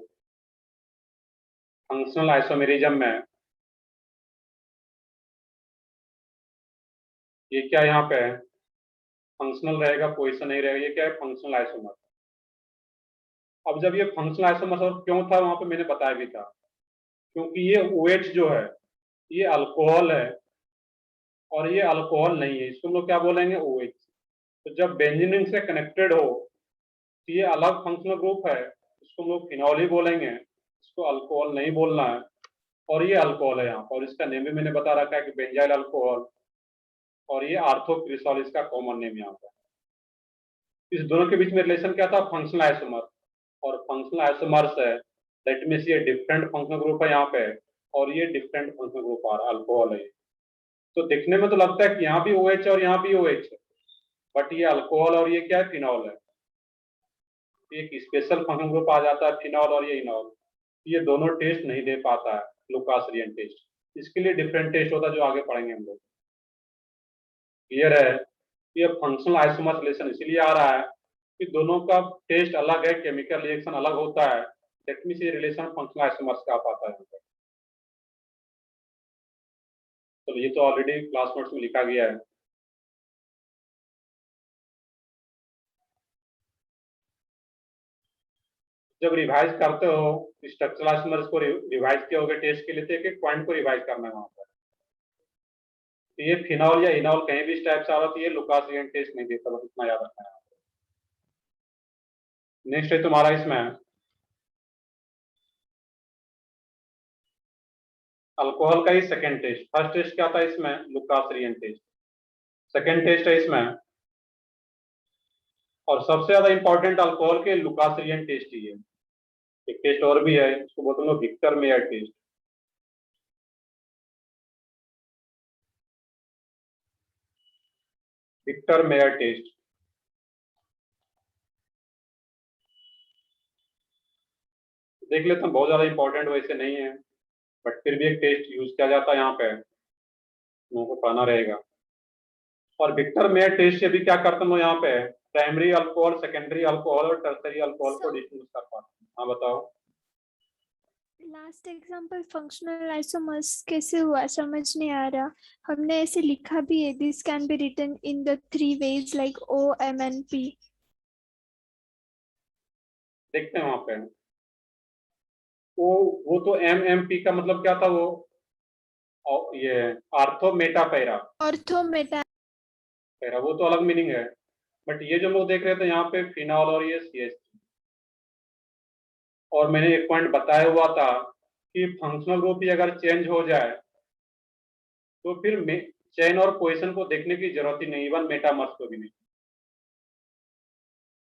फंक्शनल आइसोमेरिज्म में ये क्या यहाँ पे है, फंक्शनल रहेगा, पोजीशन नहीं रहेगा, ये क्या है, फंक्शनल आइसोमर। अब जब ये फंक्शनल आइसोमर और क्यों था वहां पे मैंने बताया भी था, क्योंकि ये OH जो है ये अल्कोहल है, और ये अल्कोहल नहीं है, इसको हम लोग क्या बोलेंगे, OH। तो जब बेंजीन से कनेक्टेड हो तो ये अलग फंक्शनल ग्रुप है, इसको हम लोग फिनॉल ही बोलेंगे, इसको अल्कोहल नहीं बोलना है। और ये अल्कोहल है यहाँ पर, और इसका नेम भी मैंने बता रखा है कि बेंजाइल अल्कोहल, और ये आर्थोक्रिसॉल इसका कॉमन नेम यहाँ पर। इस दोनों के बीच में रिलेशन क्या था, फंक्शनल आइसोमर। और फंक्शनल आइसोमर्स है, दैट मींस ये डिफरेंट फंक्शनल ग्रुप है यहाँ पे, और ये डिफरेंट फंक्शनल ग्रुप आ रहा है, अल्कोहल है। तो दिखने में तो लगता है कि यहाँ भी OH और यहाँ भी OH है, बट ये अल्कोहल और ये क्या है, फिनॉल है। एक स्पेशल फंक्शनल ग्रुप आ जाता है फिनॉल और ये इनॉल, ये दोनों टेस्ट नहीं दे पाता है, लुकास रिएन टेस्ट। इसके लिए डिफरेंट टेस्ट होता है जो आगे पढ़ेंगे हम लोग। क्लियर है? ये फंक्शनल आइसोमर रिलेशन इसलिए आ रहा है कि दोनों का टेस्ट अलग है, केमिकल रिएक्शन अलग होता है, दैट मींस ये रिलेशन फंक्शनल आइसोमर्स का आता है। तो ये तो ऑलरेडी क्लास नोट्स में लिखा गया है। जब रिवाइज करते हो स्ट्रक्चरल आइसोमर्स को, रिवाइज किए होगे टेस्ट के लिए, तो एक एक पॉइंट को रिवाइज करना है वहां पर। तो ये फिनॉल या इनॉल कहीं भी इस टाइप से आ रहा है, तो ये लुकास रिएन टेस्ट नहीं देता, बस इतना याद रखना है। नेक्स्ट है तुम्हारा इसमें अल्कोहल का ही सेकंड टेस्ट। फर्स्ट टेस्ट क्या था इसमें, Lucas reagent test. Second test है इसमें, और सबसे ज्यादा इंपॉर्टेंट अल्कोहल के लुकास रिएन टेस्ट ही है। एक टेस्ट और भी है, इसको बोलते हैं Victor Meyer test. Victor Meyer test देख लेते हैं, बहुत ज्यादा इंपॉर्टेंट वैसे नहीं है, बट फिर भी एक टेस्ट यूज किया जाता है यहाँ पे, लोगों को पढ़ना रहेगा। और विक्टर मेयर टेस्ट से भी क्या करते हैं यहाँ पे, प्राइमरी अल्कोहल, सेकेंडरी अल्कोहल और टर्सरी अल्कोहल को डिस्टिंग्विश कर पाते हैं। हाँ बताओ। लास्ट एग्जांपल फंक्शनल आइसोमर्स कैसे हुआ समझ नहीं आ रहा। हमने ऐसे लिखा भी है, this can be written in the 3 ways like OMNP। देखते हैं वहां पे। वो तो MMP का मतलब क्या था वो? ये ortho Meta para. Ortho Meta. Para वो तो अलग मीनिंग है, बट ये जो लोग देख रहे थे यहाँ पे फिनॉल और ये CH। और मैंने एक पॉइंट बताया हुआ था कि फंक्शनल ग्रुप ही अगर चेंज हो जाए तो फिर चेन और पोजीशन को देखने की जरूरत ही नहीं, इवन मेटामर्स को भी नहीं।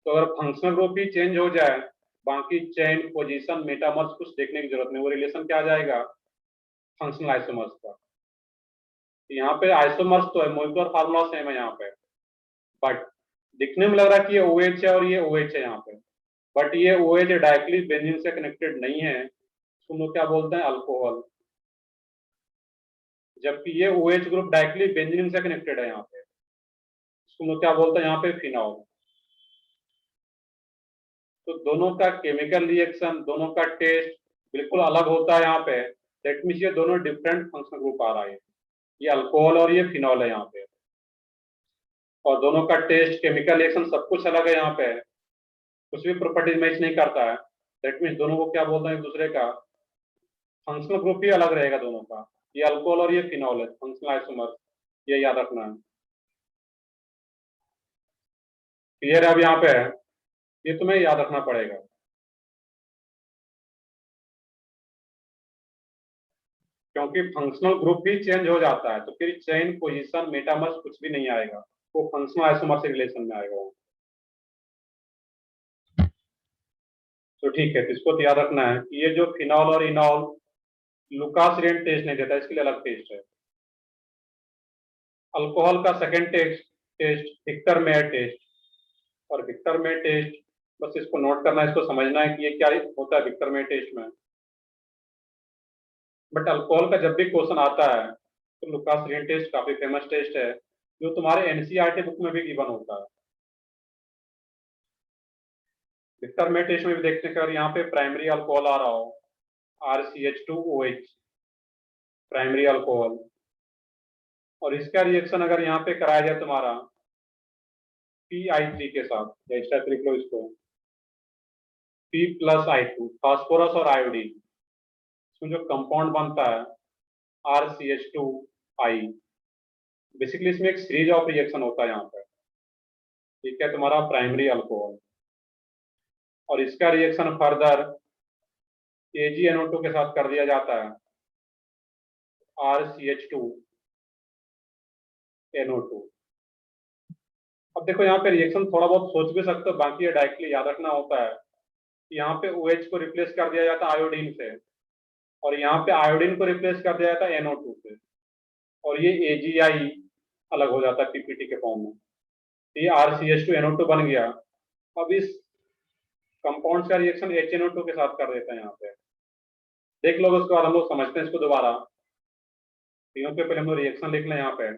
तो अगर फंक्शनल ग्रुप ही चेंज हो जाए, बाकी चेन पोजीशन मेटामर्स कुछ देखने की जरूरत नहीं, वो रिलेशन क्या आ जाएगा? फंक्शनल आइसोमर्स का। यहाँ पे आइसोमर्स तो है, मोलिकुलर फार्मूला सेम है यहाँ पे, बट दिखने में लग रहा है कि ये OH है और ये OH है यहाँ पे, बट ये OH डायरेक्टली बेंजीन से कनेक्टेड नहीं है, उसको लोग क्या बोलते हैं? अल्कोहल। जबकि ये OH ग्रुप डायरेक्टली बेंजीन से कनेक्टेड है यहाँ पे, उसको लोग क्या बोलते हैं यहाँ पे? फिनॉल। तो दोनों का केमिकल रिएक्शन, दोनों का टेस्ट बिल्कुल अलग होता है यहाँ पे। दैट मीन्स ये दोनों डिफरेंट फंक्शनल ग्रुप आ रहा है, ये अल्कोहल और ये फिनॉल है यहाँ पे, और दोनों का टेस्ट, केमिकल रिएक्शन सब कुछ अलग है यहाँ पे, कुछ भी प्रॉपर्टीज मैच नहीं करता है। दैट मीन्स दोनों को क्या बोलते हैं एक दूसरे का? फंक्शनल ग्रुप ही अलग रहेगा दोनों का। ये अल्कोहल और ये फिनॉल है, फंक्शनल आइसोमर, ये याद रखना है। क्लियर है अब यहाँ पे? ये तुम्हें याद रखना पड़ेगा। क्योंकि फंक्शनल ग्रुप भी चेंज हो जाता है तो फिर चेन पोजीशन मेटामर्स कुछ भी नहीं आएगा, वो फंक्शनल आइसोमर से रिलेशन में आएगा। तो ठीक है, तो इसको तो याद रखना है कि ये जो फिनॉल और इनॉल लुकास रेंट टेस्ट नहीं देता, इसके लिए अलग टेस्ट है। अल्कोहल का second test Victor Meyer test, और विक्टर मेयर टेस्ट बस इसको नोट करना है, इसको समझना है कि ये क्या होता है विक्टर मेयर टेस्ट में। बट अल्कोहल का जब भी क्वेश्चन आता है तो लुकास रेंट टेस्ट काफी फेमस टेस्ट है, जो तुम्हारे NCERT बुक में भी गिवन होता है। विक्टर मेयर टेस्ट में भी देखते हैं, अगर यहाँ पे प्राइमरी अल्कोहल आ रहा हो RCH2OH, प्राइमरी अल्कोहल, और इसका रिएक्शन अगर यहाँ पे कराया जाए तुम्हारा PI3 के साथ, या इस टाइप लिख लो इसको, P+I2, फास्फोरस और आयोडीन, इसमें जो कंपाउंड बनता है RCH2I, बेसिकली इसमें एक सीरीज ऑफ रिएक्शन होता है यहाँ पे। ठीक है, तुम्हारा प्राइमरी अल्कोहल, और इसका रिएक्शन फर्दर AgNO2 के साथ कर दिया जाता है, RCH2NO2। अब देखो यहाँ पे रिएक्शन थोड़ा बहुत सोच भी सकते हो, बाकी ये डायरेक्टली याद रखना होता है कि यहाँ पे OH को रिप्लेस कर दिया जाता है आयोडीन से, और यहाँ पे आयोडीन को रिप्लेस कर दिया जाता है NO2 से, और ये AgI अलग हो जाता है PPT के फॉर्म में। ये RCH2NO2 बन गया। अब इस कंपाउंड का रिएक्शन HNO2 के साथ कर देते हैं यहाँ पे। देख लो, उसके बाद हम लोग समझते हैं इसको दोबारा। तीनों के पहले हम लोग रिएक्शन लिख लें यहाँ पे।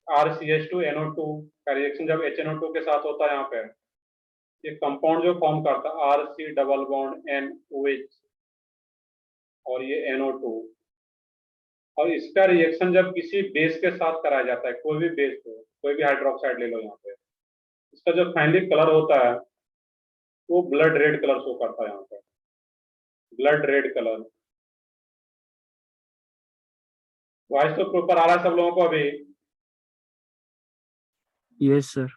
RCH2NO2 का रिएक्शन जब HNO2 के साथ होता है यहाँ पे, ये कंपाउंड जो फॉर्म करता है RC डबल बॉन्ड NOH, और ये NO2, और इसका रिएक्शन जब किसी बेस के साथ कराया जाता है, कोई भी बेस हो, कोई भी हाइड्रोक्साइड ले लो यहाँ पे, इसका जो फाइनली कलर होता है वो ब्लड रेड कलर शो करता है यहाँ पे, ब्लड रेड कलर। वॉइस तो प्रॉपर आ रहा है सब लोगों को अभी? Yes sir.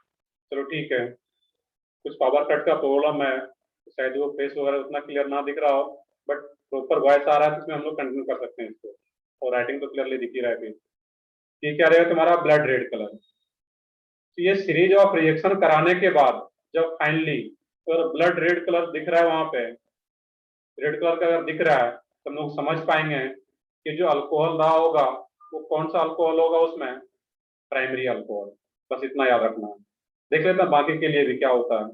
चलो ठीक है, कुछ पावर कट का प्रॉब्लम है, शायद वो फेस वगैरह उतना क्लियर ना दिख रहा हो, बट प्रॉपर वॉइस आ रहा है तो इसमें हम लोग कंटिन्यू कर सकते हैं इसको, और राइटिंग तो क्लियरली दिख ही रहा है। ये क्या रहेगा तुम्हारा? Blood red colour. तो ये सीरीज ऑफ रिएक्शन कराने के बाद जब फाइनली अगर ब्लड रेड कलर दिख रहा है, वहां पे रेड कलर का अगर दिख रहा है, तो हम लोग समझ पाएंगे कि जो अल्कोहल रहा होगा वो कौन सा अल्कोहल होगा उसमें? Primary alcohol. बस इतना याद रखना है। देख लेते हैं बाकी के लिए भी क्या होता है।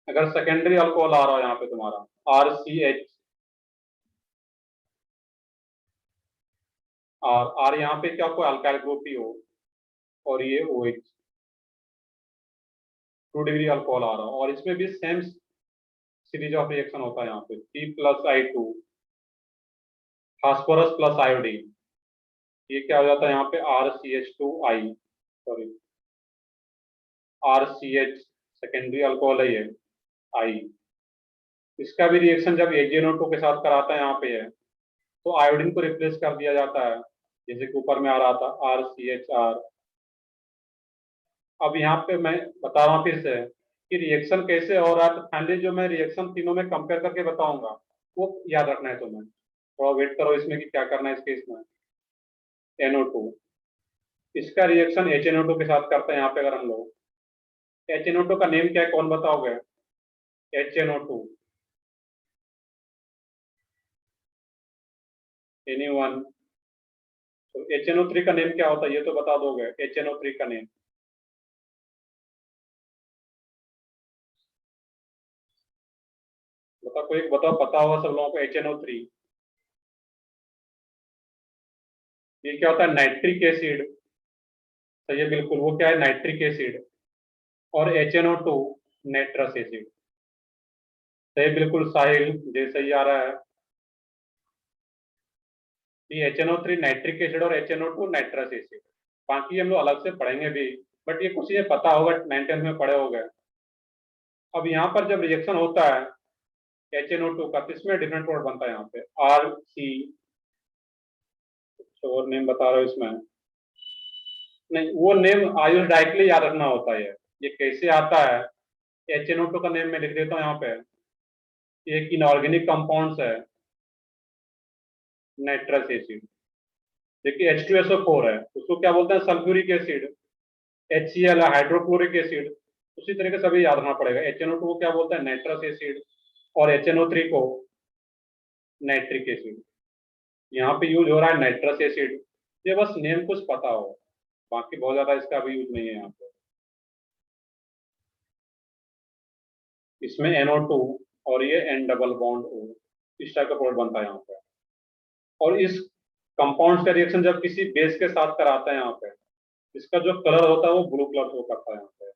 अगर सेकेंडरी अल्कोहल आ रहा है यहाँ पे तुम्हारा RCH, और R यहाँ पे क्या कोई अल्काइल ग्रुप ही हो, और ये OH, 2 डिग्री अल्कोहल आ रहा हो, और इसमें भी सेम सीरीज ऑफ रिएक्शन होता है यहाँ पे, P+I2 फास्फोरस प्लस आयोडीन, ये क्या हो जाता है यहाँ पे RCH2I, sorry RCH secondary alcohol है ये I। इसका भी रिएक्शन जब AgNO2 के साथ कराता है यहाँ पे है, तो आयोडीन को रिप्लेस कर दिया जाता है, जैसे कि ऊपर में आ रहा था RCHR। अब यहाँ पे मैं बता रहा हूँ फिर से कि रिएक्शन कैसे हो रहा है, तो फाइनली जो मैं रिएक्शन तीनों में कंपेयर करके बताऊंगा वो याद रखना है तुम्हें। थोड़ा वेट करो इसमें कि क्या करना है इस केस में। NO2, इसका रिएक्शन HNO2 के साथ करते हैं यहाँ पे। अगर हम लोग HNO2 का नेम क्या है, कौन बताओगे? HNO2, anyone? तो HNO3 का नेम क्या होता है ये तो बता दोगे, HNO3 का नेम? बताओ, कोई एक बताओ, पता होगा सब लोगों को HNO3। ये क्या होता है? Nitric acid. सही है बिल्कुल, वो क्या है? Nitric acid. और HNO2 नाइट्रस एसिड। सही बिल्कुल साहिल, जैसे ही आ रहा है। ये HNO3 नाइट्रिक एसिड और HNO2 नाइट्रस एसिड, बाकी हम लोग अलग से पढ़ेंगे भी, बट ये कुछ चीजें पता होगा, 9th में पढ़े होंगे। अब यहाँ पर जब रिएक्शन होता है HNO2 का, तो इसमें डिफरेंट प्रोडक्ट बनता है यहाँ पे RC, और नेम बता रहा हूँ इसमें, नहीं वो नेम आयुष डायरेक्टली याद रखना होता है। ये कैसे आता है? HNO2 का नेम मैं लिख देता हूँ यहाँ पे। एक इनऑर्गेनिक कंपाउंड्स है नाइट्रस एसिड, देखिए H2SO4 है, उसको क्या बोलते हैं? Sulphuric acid. HCl है, हाइड्रोक्लोरिक एसिड। उसी तरीके से सभी याद रखना पड़ेगा। HNO2 को क्या बोलते हैं? नाइट्रस एसिड, और HNO3 को नाइट्रिक एसिड। यहाँ पे यूज हो रहा है नाइट्रस एसिड, ये बस नेम कुछ पता हो, बाकी बहुत ज्यादा इसका भी यूज नहीं है यहाँ पे। इसमें NO2 और ये N डबल बॉन्ड O, इस टाइप का प्रोडक्ट बनता है यहाँ पे। और इस कंपाउंड का रिएक्शन जब किसी बेस के साथ कराते हैं यहाँ पे, इसका जो कलर होता है वो ब्लू कलर शो करता है यहाँ पे।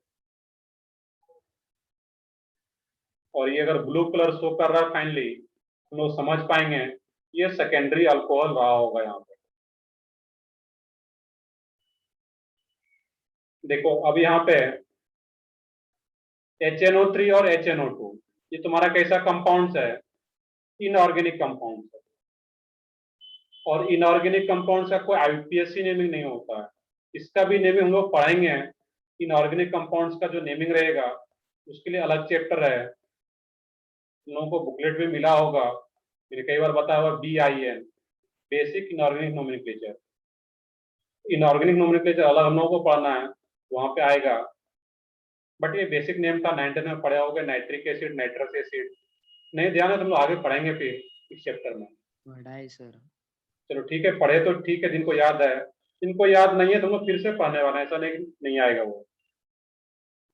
और ये अगर ब्लू कलर शो कर रहा है फाइनली, हम लोग समझ पाएंगे ये सेकेंडरी अल्कोहल रहा होगा यहाँ पे। देखो अब यहाँ पे HNO3 और HNO2, ये तुम्हारा कैसा कंपाउंड है? इनऑर्गेनिक कंपाउंड है। और इनऑर्गेनिक कंपाउंड का कोई IUPAC नेमिंग नहीं होता है, इसका भी नेमिंग हम लोग पढ़ेंगे। इनऑर्गेनिक कंपाउंड्स का जो नेमिंग रहेगा उसके लिए अलग चैप्टर है, लोगों को बुकलेट में मिला होगा, मैंने कई बार बताया हुआ, BIN, basic inorganic nomenclature. Inorganic nomenclature अलग हम लोगों को पढ़ना है, वहां पे आएगा, बट ये बेसिक नेम था, 9th में पढ़े होगे, नाइट्रिक एसिड, नाइट्रस एसिड। नहीं ध्यान है, तुम लोग आगे पढ़ेंगे फिर इस चैप्टर में। पढ़ा है सर। चलो ठीक है, पढ़े तो ठीक है, जिनको याद है। जिनको याद नहीं है तुम लोग फिर से पढ़ने वाले हैं, ऐसा नहीं आएगा वो।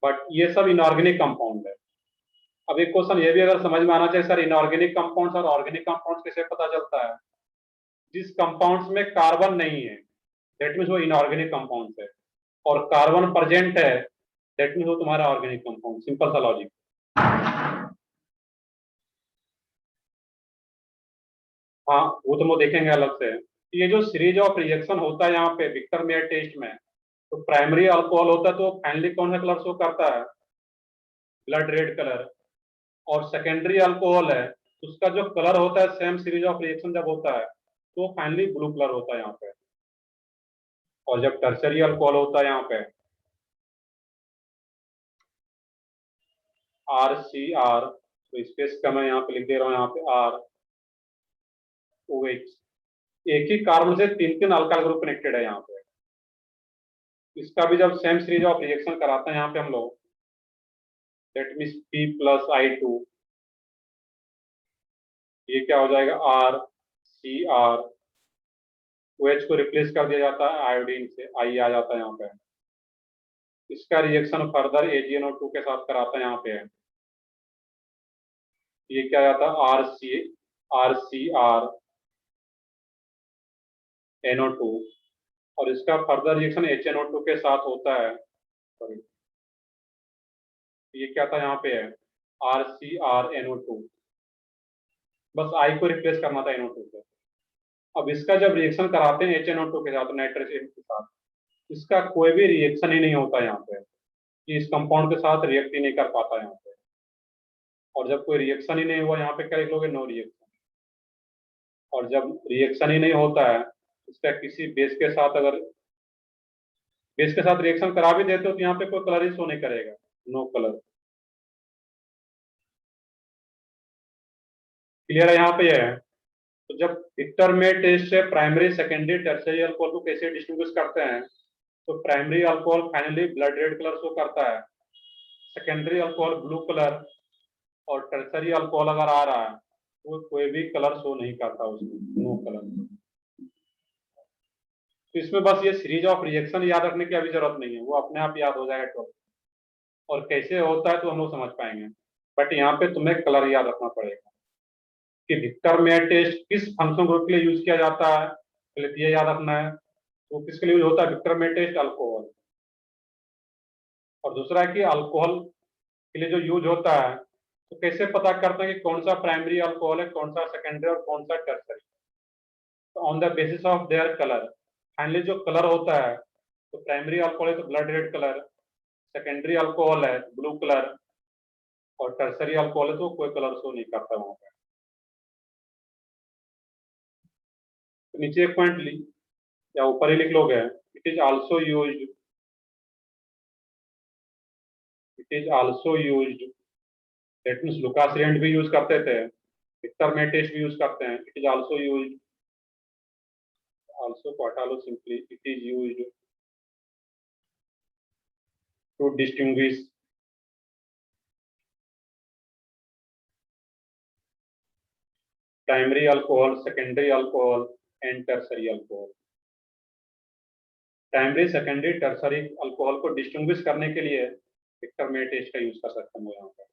बट ये सब इनऑर्गेनिक कंपाउंड है। अब एक क्वेश्चन ये भी अगर समझ में आना चाहिए, सर इनऑर्गेनिक कंपाउंड्स और ऑर्गेनिक कंपाउंड्स कैसे पता चलता है? जिस कंपाउंड्स में कार्बन नहीं है दैट मीन्स वो इनऑर्गेनिक कंपाउंड्स है, और कार्बन प्रेजेंट है दैट मीन्स वो तुम्हारा ऑर्गेनिक कंपाउंड। सिंपल सा लॉजिक। हाँ वो तो हम लोग देखेंगे अलग से। ये जो सीरीज ऑफ रिएक्शन होता है यहाँ पे विक्टर मेयर टेस्ट में, तो प्राइमरी अल्कोहल होता है तो फाइनली कौन सा कलर शो करता है? Blood red colour. और सेकेंडरी अल्कोहल है, उसका जो कलर होता है सेम सीरीज ऑफ रिएक्शन जब होता है तो फाइनली ब्लू कलर होता है यहाँ पे। और जब टर्सरी अल्कोहल होता है यहाँ पे RCR, तो स्पेस का मैं यहाँ पे लिख दे रहा हूँ, यहाँ पे ROH, एक ही कार्बन से 3 अल्काइल ग्रुप कनेक्टेड है यहाँ पे। इसका भी जब सेम सीरीज ऑफ रिएक्शन कराते हैं यहाँ पे हम लोग, दैट मीन्स P+I2, ये क्या हो जाएगा? RCR, OH को रिप्लेस कर दिया जाता है आयोडीन से, I आ जाता है यहाँ पे। इसका रिएक्शन फर्दर AgNO2 के साथ कराता है यहाँ पे, ये क्या जाता है? RCR NO2, और इसका फर्दर रिएक्शन HNO2 के साथ होता है। सॉरी, ये क्या था यहाँ पे है? RCrNO2, बस I को रिप्लेस करना था NO2 से। अब इसका जब रिएक्शन कराते हैं HNO2 के साथ, नाइट्रस के साथ, इसका कोई भी रिएक्शन ही नहीं होता यहाँ पे, कि इस कंपाउंड के साथ रिएक्ट ही नहीं कर पाता यहाँ पे। और जब कोई रिएक्शन ही नहीं हुआ, यहाँ पे क्या लिख लोगे, नो रिएक्शन। और जब रिएक्शन ही नहीं होता है, इसका किसी बेस के साथ, अगर बेस के साथ रिएक्शन करा भी देते हो तो यहाँ पे कोई कलर ही शो नहीं करेगा, नो कलर। क्लियर है यहाँ पे ये है। तो जब विक्टर में टेस्ट से प्राइमरी, सेकेंडरी, टर्शियरी अल्कोहल को कैसे डिस्टिंग्विश करते हैं, तो primary alcohol finally blood red colour show करता है, सेकेंडरी अल्कोहल ब्लू कलर, और टर्शियरी अल्कोहल अगर आ रहा है वो कोई भी कलर शो नहीं करता उसमें, नो कलर। तो इसमें बस ये सीरीज ऑफ रिएक्शन याद रखने की अभी जरूरत नहीं है, वो अपने आप याद हो जाएगा तो। और कैसे होता है तो हम लोग समझ पाएंगे, बट यहाँ पे तुम्हें कलर याद रखना पड़ेगा कि विक्टर में टेस्ट किस फंक्शन ग्रुप के लिए यूज किया जाता है, पहले तो ये याद रखना है। तो किसके लिए यूज होता है विक्टर में टेस्ट, अल्कोहल। और दूसरा है कि अल्कोहल के लिए जो यूज होता है, तो कैसे पता करते हैं कि कौन सा प्राइमरी अल्कोहल है, कौन सा सेकेंडरी और कौन सा टर्शियरी। तो on the basis of their colour, finally जो कलर होता है, तो प्राइमरी अल्कोहल है तो blood red colour, secondary alcohol है ब्लू कलर, और टर्शियरी अल्कोहल है तो कोई कलर शो नहीं करता वहां पे। तो नीचे एक पॉइंट ली या ऊपर ही लिख लोगे, it is also used, it is also used, that means Lucas reagent भी यूज करते थे, विक्टर में टेस्ट भी यूज करते हैं। It is also used, also को हटा लो simply, it is used to distinguish primary alcohol, secondary alcohol and tertiary alcohol. Primary, secondary, tertiary alcohol को डिस्टिंग्विश करने के लिए विक्टर में टेस्ट का यूज कर सकते हैं यहाँ पर।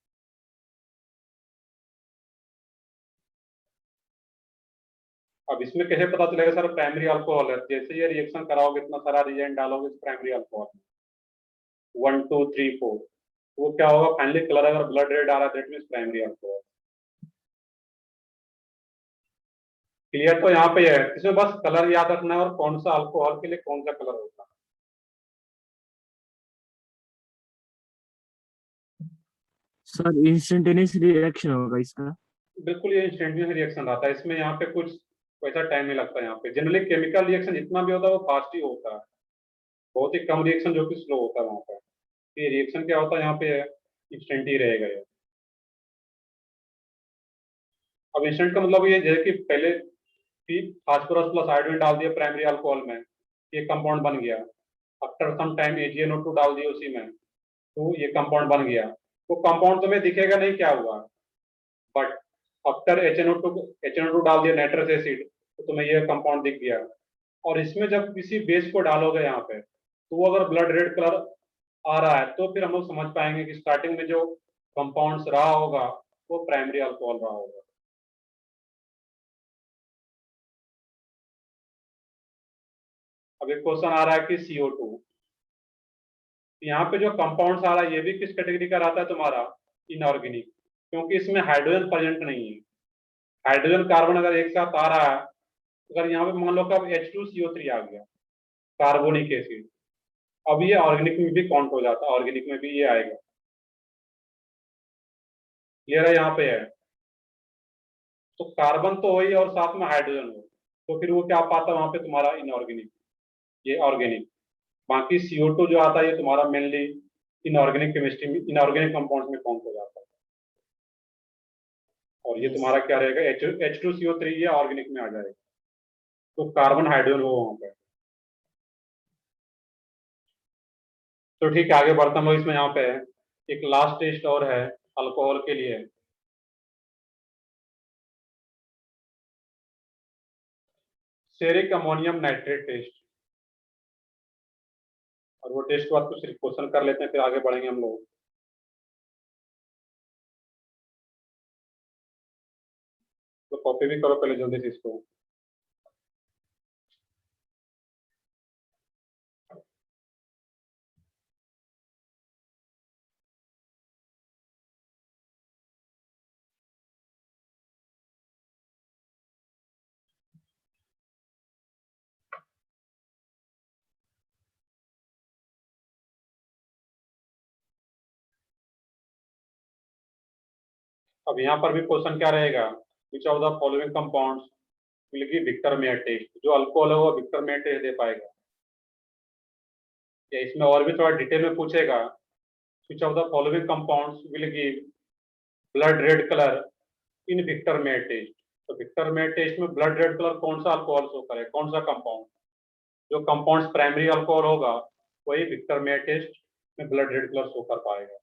अब इसमें कैसे पता चलेगा सर प्राइमरी अल्कोहल है, जैसे ये रिएक्शन कराओगे इतना सारा रिएजेंट डालोगे प्राइमरी अल्कोहल में, 1 2 3 4, वो क्या होगा, फाइनली कलर अगर ब्लड रेड आ रहा है that means primary alcohol. Clear? तो यहाँ पे है, इसमें बस कलर याद रखना है और कौन सा अल्कोहल के लिए कौन सा कलर होता है। सर इंस्टेंटेनियस रिएक्शन होगा इसका? बिल्कुल, ये इंस्टेंटेनियस रिएक्शन रहता है इसमें, यहाँ पे कुछ वैसा टाइम नहीं लगता। यहाँ पे जनरली केमिकल रिएक्शन जितना भी होता है वो फास्ट ही होता है, बहुत ही कम रिएक्शन जो कि स्लो होता है वहाँ पे। ये रिएक्शन क्या होता है यहाँ पे, इंस्टेंट ही रहेगा ये। अब इंस्टेंट का मतलब ये है कि पहले फास्फोरस प्लस आयोडीन डाल दिया प्राइमरी अल्कोहल में, ये कंपाउंड बन गया। आफ्टर सम टाइम AgNO2 डाल दिया उसी में, तो ये कंपाउंड बन गया। वो कंपाउंड तुम्हें दिखेगा नहीं क्या हुआ, बट आफ्टर HNO2 डाल दिया नाइट्रस एसिड, तो तुम्हें ये कंपाउंड दिख गया। और इसमें जब किसी बेस को डालोगे यहाँ पे, तो वो अगर ब्लड रेड कलर आ रहा है तो फिर हम लोग समझ पाएंगे कि स्टार्टिंग में जो कंपाउंड्स रहा होगा वो प्राइमरी अल्कोहल रहा होगा। अब एक क्वेश्चन आ रहा है कि CO2, यहाँ पे जो कंपाउंड्स आ रहा है ये भी किस कैटेगरी का रहता है तुम्हारा, इनऑर्गेनिक, क्योंकि इसमें हाइड्रोजन प्रेजेंट नहीं है। हाइड्रोजन कार्बन अगर एक साथ आ रहा है, अगर यहाँ पे मान लो कि अब H2CO3 आ गया, कार्बोनिक एसिड, अब ये ऑर्गेनिक में भी काउंट हो जाता है, ऑर्गेनिक में भी ये आएगा। क्लियर है यहाँ पे है? तो कार्बन तो वही और साथ में हाइड्रोजन हो, तो फिर वो क्या पाता है वहां पे तुम्हारा, इनऑर्गेनिक, ये ऑर्गेनिक। बाकी CO2 जो आता है ये तुम्हारा मेनली इनऑर्गेनिक केमिस्ट्री में, इनऑर्गेनिक कंपाउंड में काउंट हो जाता है। और ये तुम्हारा क्या रहेगा, H2CO3, ये ऑर्गेनिक में आ जाएगा, तो कार्बन हाइड्रोजन हो वहां पे। तो ठीक है, आगे बढ़ता हूँ। इसमें यहाँ पे एक लास्ट टेस्ट और है अल्कोहल के लिए, सेरिक अमोनियम नाइट्रेट टेस्ट। और वो टेस्ट के बाद कुछ क्वेश्चन कर लेते हैं, फिर आगे बढ़ेंगे हम लोग। तो कॉपी भी करो पहले जल्दी से इसको। अब यहाँ पर भी क्वेश्चन क्या रहेगा, which of the following compounds will give Victor Meyer test. जो अल्कोहल है वो विक्टर मेयर टेस्ट दे पाएगा। या इसमें और भी थोड़ा डिटेल में पूछेगा, which of the following compounds will give blood red colour in Victor Meyer test. तो विक्टर मेयर टेस्ट में ब्लड रेड कलर कौन सा अल्कोहल शो करे, कौन सा कंपाउंड। जो कंपाउंड्स प्राइमरी अल्कोहल होगा वही विक्टर मेयर टेस्ट में ब्लड रेड कलर शो कर पाएगा।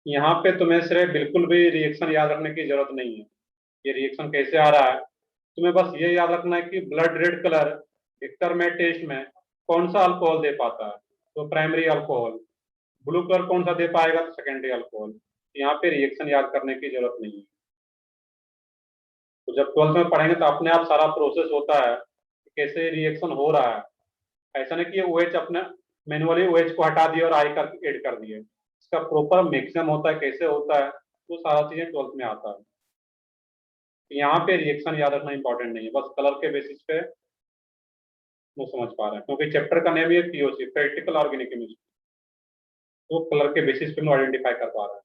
यहाँ पे तुम्हें सिर्फ बिल्कुल भी रिएक्शन याद रखने की जरूरत नहीं है, ये रिएक्शन कैसे आ रहा है। तुम्हें बस ये याद रखना है कि blood red colour Victor Meyer test में कौन सा अल्कोहल दे पाता है, तो प्राइमरी अल्कोहल। ब्लू कलर कौन सा दे पाएगा, तो सेकेंडरी अल्कोहल। यहाँ पे रिएक्शन याद करने की जरूरत नहीं है। तो जब 12th में पढ़ेंगे तो अपने आप सारा प्रोसेस होता है कि कैसे रिएक्शन हो रहा है। ऐसा नहीं कि OH अपने मैनुअली OH को हटा दिया और I का ऐड कर दिए। इसका प्रॉपर मैक्सिमम होता है, कैसे होता है वो सारा चीजें 12th में आता है। यहाँ पे रिएक्शन याद रखना इंपॉर्टेंट नहीं है, बस कलर के बेसिस पे वो समझ पा रहे हैं, क्योंकि चैप्टर का नेम है POC, प्रैक्टिकल ऑर्गेनिक केमिस्ट्री। तो कलर के बेसिस पे हम आइडेंटिफाई कर पा रहे हैं।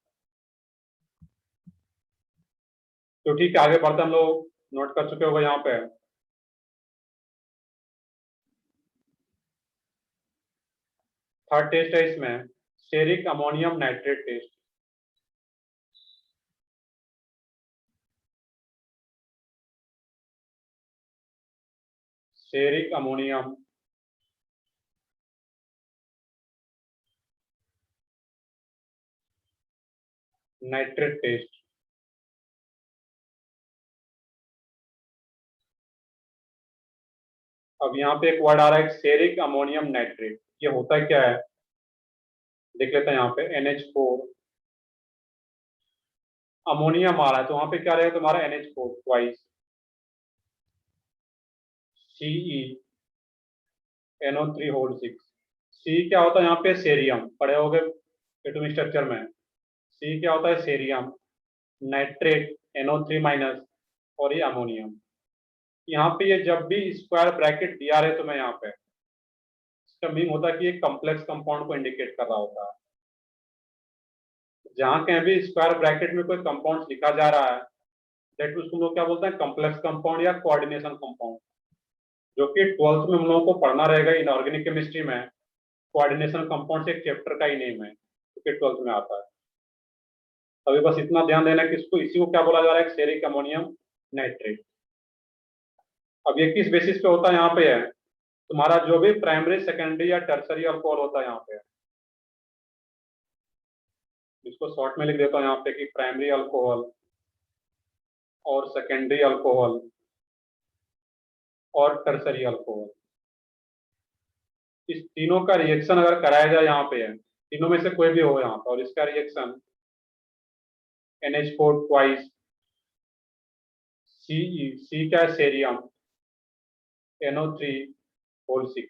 तो ठीक है, आगे बढ़ते हम लोग नोट कर चुके होंगे यहाँ पे। थर्ड टेस्ट है इसमें ceric ammonium nitrate test. Ceric ammonium nitrate test. अब यहाँ पे एक वर्ड आ रहा है स्टेरिक अमोनियम नाइट्रेट। ये होता क्या है देख लेते हैं। यहाँ पे NH4 अमोनियम आ रहा है, तो वहां पे क्या रहेगा तुम्हारा NH4 ट्वाइस CeNO3 होल 6। सी क्या होता है यहाँ पे, सेरियम। पढ़े होगे एटॉमिक स्ट्रक्चर में। सी क्या होता है, सेरियम। नाइट्रेट NO3 माइनस और ये अमोनियम। यहाँ पे ये जब भी स्क्वायर ब्रैकेट दिया रहे तुम्हें यहाँ पे, इसका मीन होता है कि ये कॉम्प्लेक्स कंपाउंड को इंडिकेट कर रहा होता है। जहां कहीं भी स्क्वायर ब्रैकेट में कोई कंपाउंड लिखा जा रहा है दैट उसको हम लोग क्या बोलते हैं, कॉम्प्लेक्स कंपाउंड या कोऑर्डिनेशन कंपाउंड। जो कि 12th में हम लोगों को पढ़ना रहेगा इनऑर्गेनिक केमिस्ट्री में। कोऑर्डिनेशन कंपाउंड एक चैप्टर का ही नेम है, क्योंकि 12th में आता है। अभी बस इतना ध्यान देना कि इसको इसी को क्या बोला जा रहा है, स्टेरिक अमोनियम नाइट्रेट। अब ये किस बेसिस पे होता है, यहाँ पे है तुम्हारा जो भी प्राइमरी सेकेंडरी या टर्सरी अल्कोहल होता है यहाँ पे। इसको शॉर्ट में लिख देता हूँ यहाँ पे कि प्राइमरी अल्कोहल और सेकेंडरी अल्कोहल और टर्सरी अल्कोहल, इस तीनों का रिएक्शन अगर कराया जाए यहाँ पे है, तीनों में से कोई भी हो यहाँ पर, और इसका रिएक्शन NH4 ट्वाइस C क्या है, सेरियम NO3 होल 6।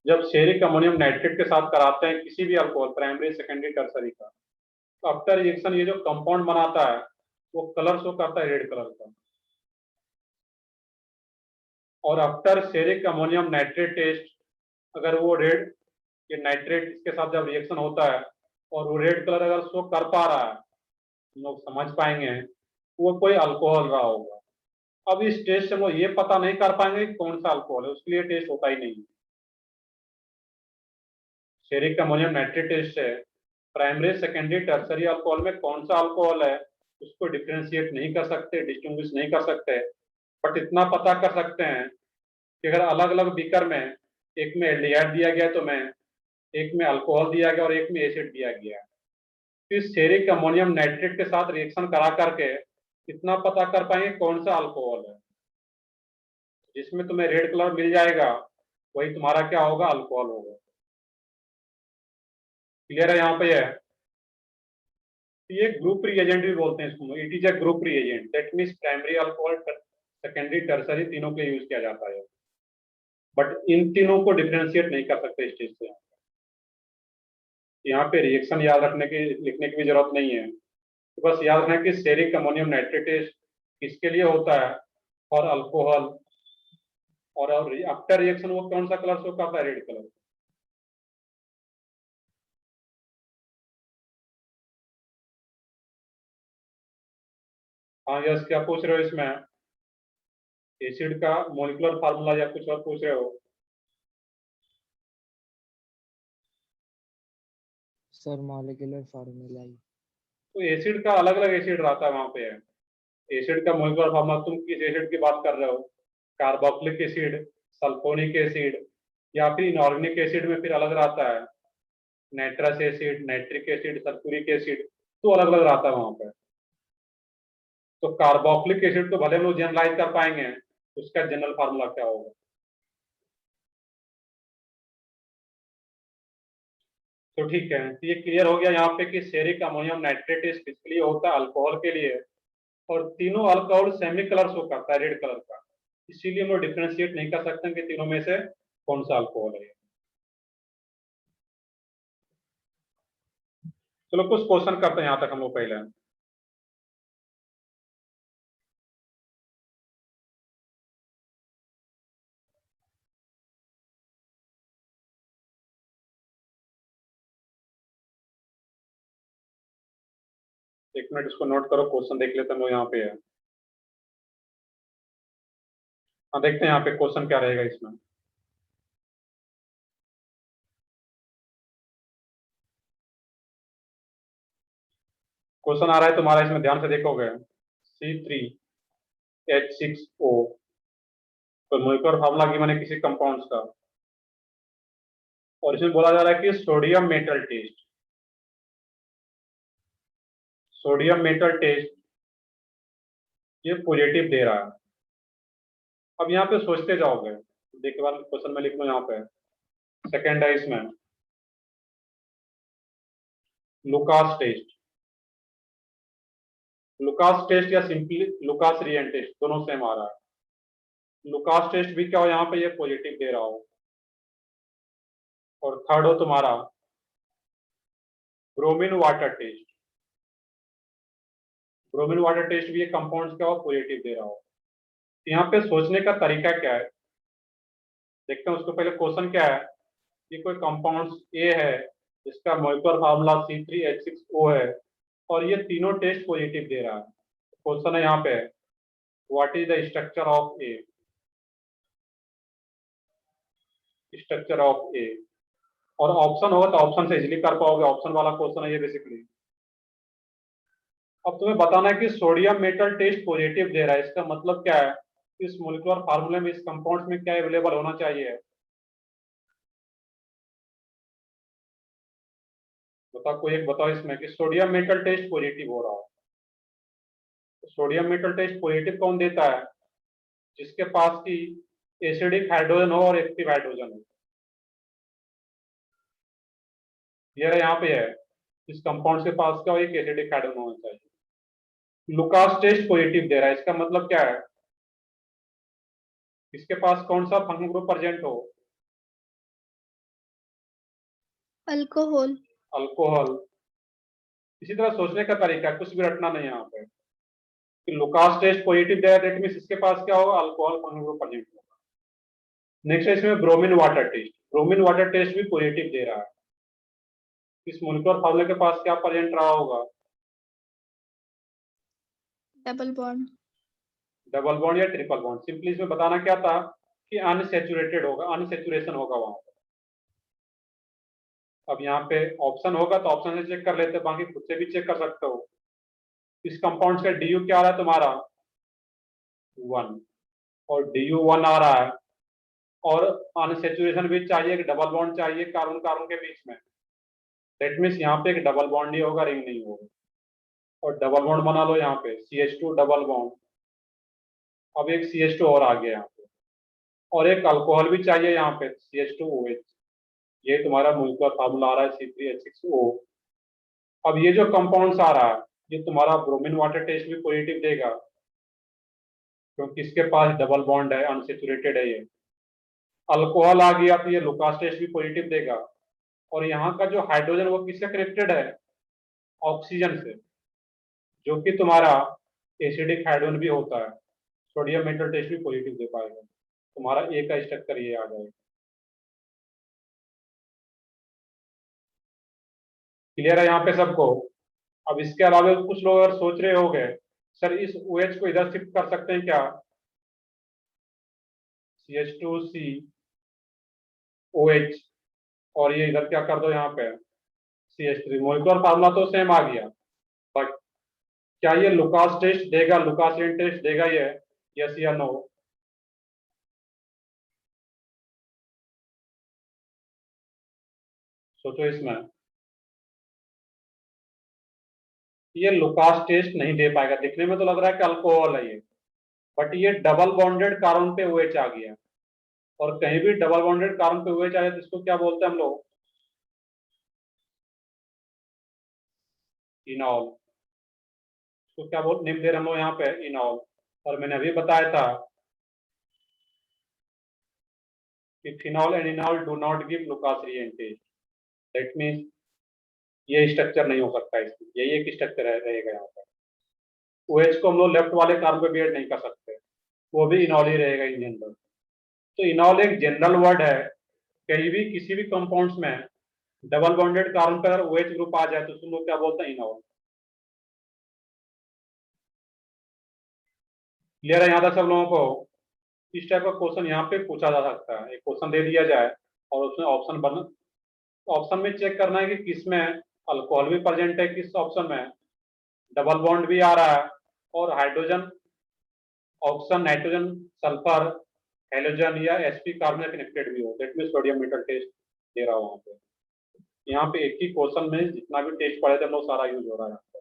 जब स्टेरिक अमोनियम नाइट्रेट के साथ कराते हैं किसी भी अल्कोहल प्राइमरी सेकेंडरी टर्सरी का, तो आफ्टर रिएक्शन ये जो कंपाउंड बनाता है वो कलर शो करता है रेड कलर का। और after ceric ammonium nitrate test, अगर वो रेड, ये नाइट्रेट इसके साथ जब रिएक्शन होता है और वो रेड कलर अगर शो कर पा रहा है, हम लोग समझ पाएंगे वो कोई अल्कोहल रहा होगा। अब इस टेस्ट से हम लोग ये पता नहीं कर पाएंगे कि कौन सा अल्कोहल है, उसके लिए टेस्ट होता ही नहीं। स्टेरिक अमोनियम नाइट्रेट टेस्ट से प्राइमरी सेकेंडरी टर्सरी अल्कोहल में कौन सा अल्कोहल है उसको डिफ्रेंशिएट नहीं कर सकते, डिस्टिंग्विश नहीं कर सकते, बट इतना पता कर सकते हैं कि अगर अलग अलग बीकर में एक में एल्डिहाइड दिया गया तो मैं एक में अल्कोहल दिया गया और एक में एसिड दिया गया, तो इस स्टेरिक अमोनियम नाइट्रेट के साथ रिएक्शन करा करके इतना पता कर पाएंगे कौन सा अल्कोहल है। जिसमें तुम्हें रेड कलर मिल जाएगा वही तुम्हारा क्या होगा, अल्कोहल होगा। क्लियर है यहाँ पे है। ये ग्रुप रिएजेंट भी बोलते हैं इसको, it is a group reagent, that means primary alcohol secondary tertiary तीनों के यूज किया जाता है, बट इन तीनों को डिफरेंशिएट नहीं कर सकते स्टेज से। यहाँ पे रिएक्शन याद रखने की लिखने की भी जरूरत नहीं है, तो बस याद रखना कि स्टेरिक अमोनियम नाइट्रेट किसके लिए होता है, और अल्कोहल, और आफ्टर रिएक्शन वो कौन सा कलर शो करता है, रेड कलर। हाँ यस, क्या पूछ रहे हो इसमें? एसिड का मॉलिक्यूलर फार्मूला या कुछ और पूछ रहे हो? सर मॉलिक्यूलर फार्मूला ही। तो एसिड का अलग अलग एसिड रहता है वहां पे। एसिड का मॉलिक्यूलर फार्मूला, तुम किस एसिड की बात कर रहे हो? कार्बोक्सिलिक एसिड, सल्फोनिक एसिड, या फिर इनऑर्गेनिक एसिड में फिर अलग रहता है, nitrous acid, nitric acid, sulphuric acid, तो अलग अलग रहता है वहां पे। तो कार्बोक्सिलिक एसिड तो भले हम लोग जनरलाइज कर पाएंगे, उसका जनरल फार्मूला क्या होगा? तो ठीक है, तो ये क्लियर हो गया यहाँ पे कि सेरिक अमोनियम नाइट्रेट स्पेशली होता है अल्कोहल के लिए, और तीनों अल्कोहल सेमी कलर शो करता है, रेड कलर का। इसीलिए हम लोग डिफ्रेंशिएट नहीं कर सकते कि तीनों में से कौन सा अल्कोहल है। चलो कुछ क्वेश्चन करते हैं यहाँ तक हम लोग पहले। एक मिनट इसको नोट करो, क्वेश्चन देख लेते हैं हम लोग यहाँ पे है। हाँ देखते हैं यहाँ पे क्वेश्चन क्या रहेगा इसमें। क्वेश्चन आ रहा है तुम्हारा, इसमें ध्यान से देखोगे। C3H6O, तो मॉलिक्यूलर फार्मूला की मैंने किसी कंपाउंड्स का, और इसमें बोला जा रहा है कि sodium metal test, sodium metal test ये पॉजिटिव दे रहा है। अब यहाँ पे सोचते जाओगे, देखने वाले क्वेश्चन में लिख लो यहाँ पे। सेकेंड है इसमें लुकास टेस्ट, लुकास टेस्ट या सिंपली लुकास रिएन टेस्ट, दोनों सेम आ रहा है। लुकास टेस्ट भी क्या हो यहाँ पे, ये पॉजिटिव दे रहा हो। और थर्ड हो तुम्हारा bromine water test, bromine water test भी ये कंपाउंड्स क्या हो, पॉजिटिव दे रहा हो। तो यहाँ पे सोचने का तरीका क्या है, देखते हैं उसको पहले। क्वेश्चन क्या है, ये कोई कंपाउंड ए है जिसका मॉलिक्यूलर फार्मूला C3H6O है, और ये तीनों टेस्ट पॉजिटिव दे रहा है। क्वेश्चन है यहाँ पे, what is the structure of A, structure of A. और ऑप्शन होगा तो ऑप्शन से इजिली कर पाओगे, ऑप्शन वाला क्वेश्चन है ये बेसिकली। अब तुम्हें बताना है कि सोडियम मेटल टेस्ट पॉजिटिव दे रहा है, इसका मतलब क्या है, इस मोलिकुलर फार्मूले में इस कंपाउंड में क्या अवेलेबल होना चाहिए। बताओ, कोई एक बताओ इसमें कि सोडियम मेटल टेस्ट पॉजिटिव हो रहा हो। तो सोडियम मेटल टेस्ट पॉजिटिव कौन देता है, जिसके पास की एसिडिक हाइड्रोजन हो और एक्टिव हाइड्रोजन हो। ये यहाँ पे है, इस कंपाउंड के पास क्या हो, एक एसिडिक हाइड्रोजन होना चाहिए। लुकास टेस्ट पॉजिटिव दे रहा है, इसका मतलब क्या है, इसके पास कौन सा फंक्शनल ग्रुप प्रेजेंट हो, अल्कोहल। अल्कोहल। इसी तरह सोचने का तरीका है, कुछ भी रटना नहीं है यहाँ पे कि लुकास टेस्ट पॉजिटिव दे रहा है, दैट मींस इसके पास क्या होगा, अल्कोहल फंक्शनल ग्रुप प्रेजेंट होगा। नेक्स्ट है इसमें bromine water test, bromine water test भी पॉजिटिव दे रहा है। इस मोलिकुलर फार्मूले के पास क्या प्रेजेंट रहा होगा, डबल बॉन्ड। डबल बॉन्ड या ट्रिपल बॉन्ड। सिंपली इसमें बताना क्या था कि अनसैचुरेटेड होगा, अनसैचुरेशन होगा वहां पर। अब यहाँ पे ऑप्शन होगा तो ऑप्शन से चेक कर लेते हैं, बाकी खुद से भी चेक कर सकते हो। इस कंपाउंड का DU क्या आ रहा है तुम्हारा, 1, और DU 1 आ रहा है, और अनसैचुरेशन भी चाहिए, डबल बॉन्ड चाहिए कार्बन कार्बन के बीच में। दैट मीन्स यहाँ पे एक डबल बॉन्ड ही होगा, रिंग नहीं होगा। और डबल बॉन्ड बना लो यहाँ पे, CH2 डबल बॉन्ड। अब एक CH2 और आ गया यहाँ पे, और एक अल्कोहल भी चाहिए यहाँ पे, CH2OH। ये तुम्हारा मोलिकुलर फार्मूला आ रहा है C3H6O। अब ये जो कंपाउंड्स आ रहा है, ये तुम्हारा ब्रोमीन वाटर टेस्ट भी पॉजिटिव देगा, क्योंकि इसके पास डबल बॉन्ड है, अनसेचुरेटेड है ये। अल्कोहल आ गया तो ये लुकास टेस्ट भी पॉजिटिव देगा। और यहाँ का जो हाइड्रोजन वो किससे कनेक्टेड है, ऑक्सीजन से, जो कि तुम्हारा एसिडिक हाइड्रोजन भी होता है। सोडियम मेटल टेस्ट भी पॉजिटिव दे पाएगा। तुम्हारा ए का स्ट्रक्चर ये आ जाएगा। क्लियर है यहाँ पे सबको? अब इसके अलावा कुछ लोग अगर सोच रहे होंगे सर इस OH को इधर शिफ्ट कर सकते हैं क्या? CH2COH, और ये इधर क्या कर दो यहाँ पे CH3। मोलिकुलर फार्मूला तो सेम आ गया, बट क्या ये लुकास टेस्ट देगा, लुकास-लिन टेस्ट देगा ये? यस या नो? सोचो इसमें। ये लुकास टेस्ट नहीं दे पाएगा। दिखने में तो लग रहा है कि अल्कोहल है ये, बट ये डबल बॉन्डेड कार्बन पे OH आ गया, और कहीं भी डबल बॉन्डेड कार्बन पे OH आए तो इसको क्या बोलते हैं हम लोग? इनॉल। इसको क्या बोल नेम दे रहे हम लोग यहाँ पे? इनॉल। और मैंने अभी बताया था कि phenol and enol do not give Lucas test. That means ये स्ट्रक्चर नहीं हो सकता इसमें, यही एक स्ट्रक्चर रहेगा यहाँ पर। OH को हम लोग लेफ्ट वाले कार्बन पे भी ऐड नहीं कर सकते, वो भी इनॉल ही रहेगा इन जनरल। तो इनॉल एक जनरल वर्ड है, कहीं भी किसी भी कंपाउंड्स में डबल बॉन्डेड कार्बन पर अगर OH ग्रुप आ जाए तो उसको लोग क्या बोलते हैं? इनॉल। क्लियर है यहाँ तक सब लोगों को? इस टाइप का क्वेश्चन यहाँ पे पूछा जा सकता है। एक क्वेश्चन दे दिया जाए और उसमें ऑप्शन बन, ऑप्शन में चेक करना है कि किसमें अल्कोहल भी प्रेजेंट है, किस ऑप्शन में डबल बॉन्ड भी आ रहा है, और hydrogen, oxygen, nitrogen, sulphur, halogen या sp कार्बन कनेक्टेड भी हो। That means sodium metal test दे रहा हूँ वहाँ पे। यहाँ पे एक ही क्वेश्चन में जितना भी टेस्ट पढ़े थे हम लोग सारा यूज हो रहा है यहाँ पे।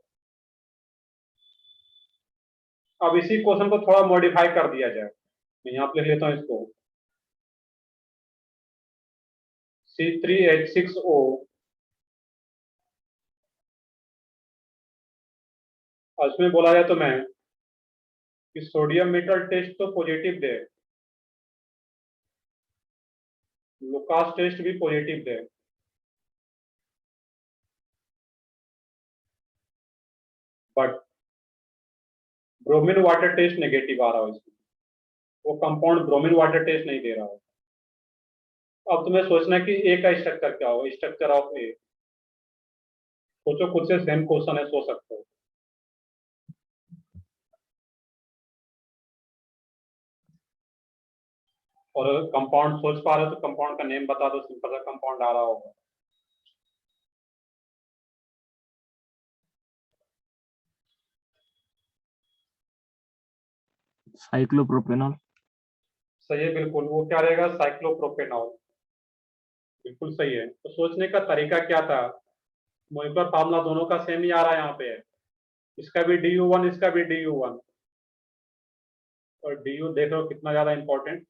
अब इसी क्वेश्चन को थोड़ा मॉडिफाई कर दिया जाए। मैं यहाँ पे लिख लेता हूँ इसको C3H6O, और इसमें बोला जाए तो मैं कि सोडियम मीटर टेस्ट तो पॉजिटिव दे, लुकास टेस्ट भी पॉजिटिव दे, but bromine water test negative आ रहा हो इसमें, वो कंपाउंड ब्रोमीन वाटर टेस्ट नहीं दे रहा हो। अब तुम्हें सोचना है कि ए का स्ट्रक्चर क्या होगा, स्ट्रक्चर ऑफ ए। सोचो, खुद से सेम क्वेश्चन है, सोच सकते हो। और अगर कंपाउंड सोच पा रहे हो तो कंपाउंड का नेम बता दो, सिंपल सा कंपाउंड आ रहा होगा। साइक्लोप्रोपेनॉल। सही है, बिल्कुल। वो क्या रहेगा? साइक्लोप्रोपेनॉल। बिल्कुल सही है। तो सोचने का तरीका क्या था? मोलिकुलर फार्मूला दोनों का सेम ही आ रहा है यहाँ पे, इसका भी DU1, इसका भी DU1। और DU देख लो कितना ज्यादा इंपॉर्टेंट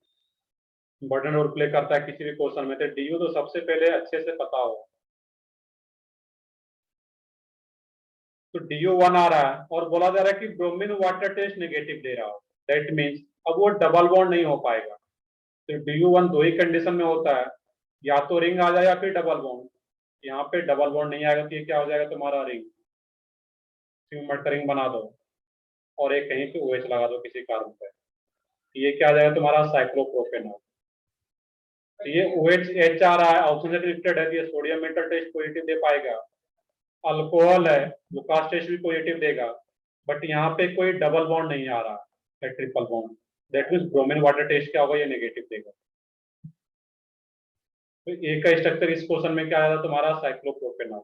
रोल प्ले करता है किसी भी क्वेश्चन में। तो DU तो सबसे पहले अच्छे से पता हो। तो DU1 आ रहा है और बोला जा रहा है कि ब्रोमीन वाटर टेस्ट नेगेटिव दे रहा हो। दैट मीन्स अब वो डबल बॉन्ड नहीं हो पाएगा। तो DU1 दो ही कंडीशन में होता है, या तो रिंग आ जाए या फिर डबल बॉन्ड। यहाँ पे डबल बॉन्ड नहीं आएगा तो ये क्या हो जाएगा तुम्हारा? रिंग। सिमेट्रिक रिंग बना दो और एक कहीं पे OH लगा दो किसी कार्बन पे, ये क्या आ जाएगा तुम्हारा? साइक्लोप्रोपेनॉल। तो ये OH आ रहा है, ऑक्सीजन से कनेक्टेड है, तो ये सोडियम मेटल टेस्ट पॉजिटिव दे पाएगा। अल्कोहल है, लुकास टेस्ट भी पॉजिटिव देगा, बट यहाँ पे कोई डबल बॉन्ड नहीं आ रहा है, triple bond. That means bromine water test क्या होगा? ये नेगेटिव देगा। तो ए का स्ट्रक्चर इस क्वेश्चन में क्या आया था तुम्हारा? साइक्लोप्रोपेनॉल।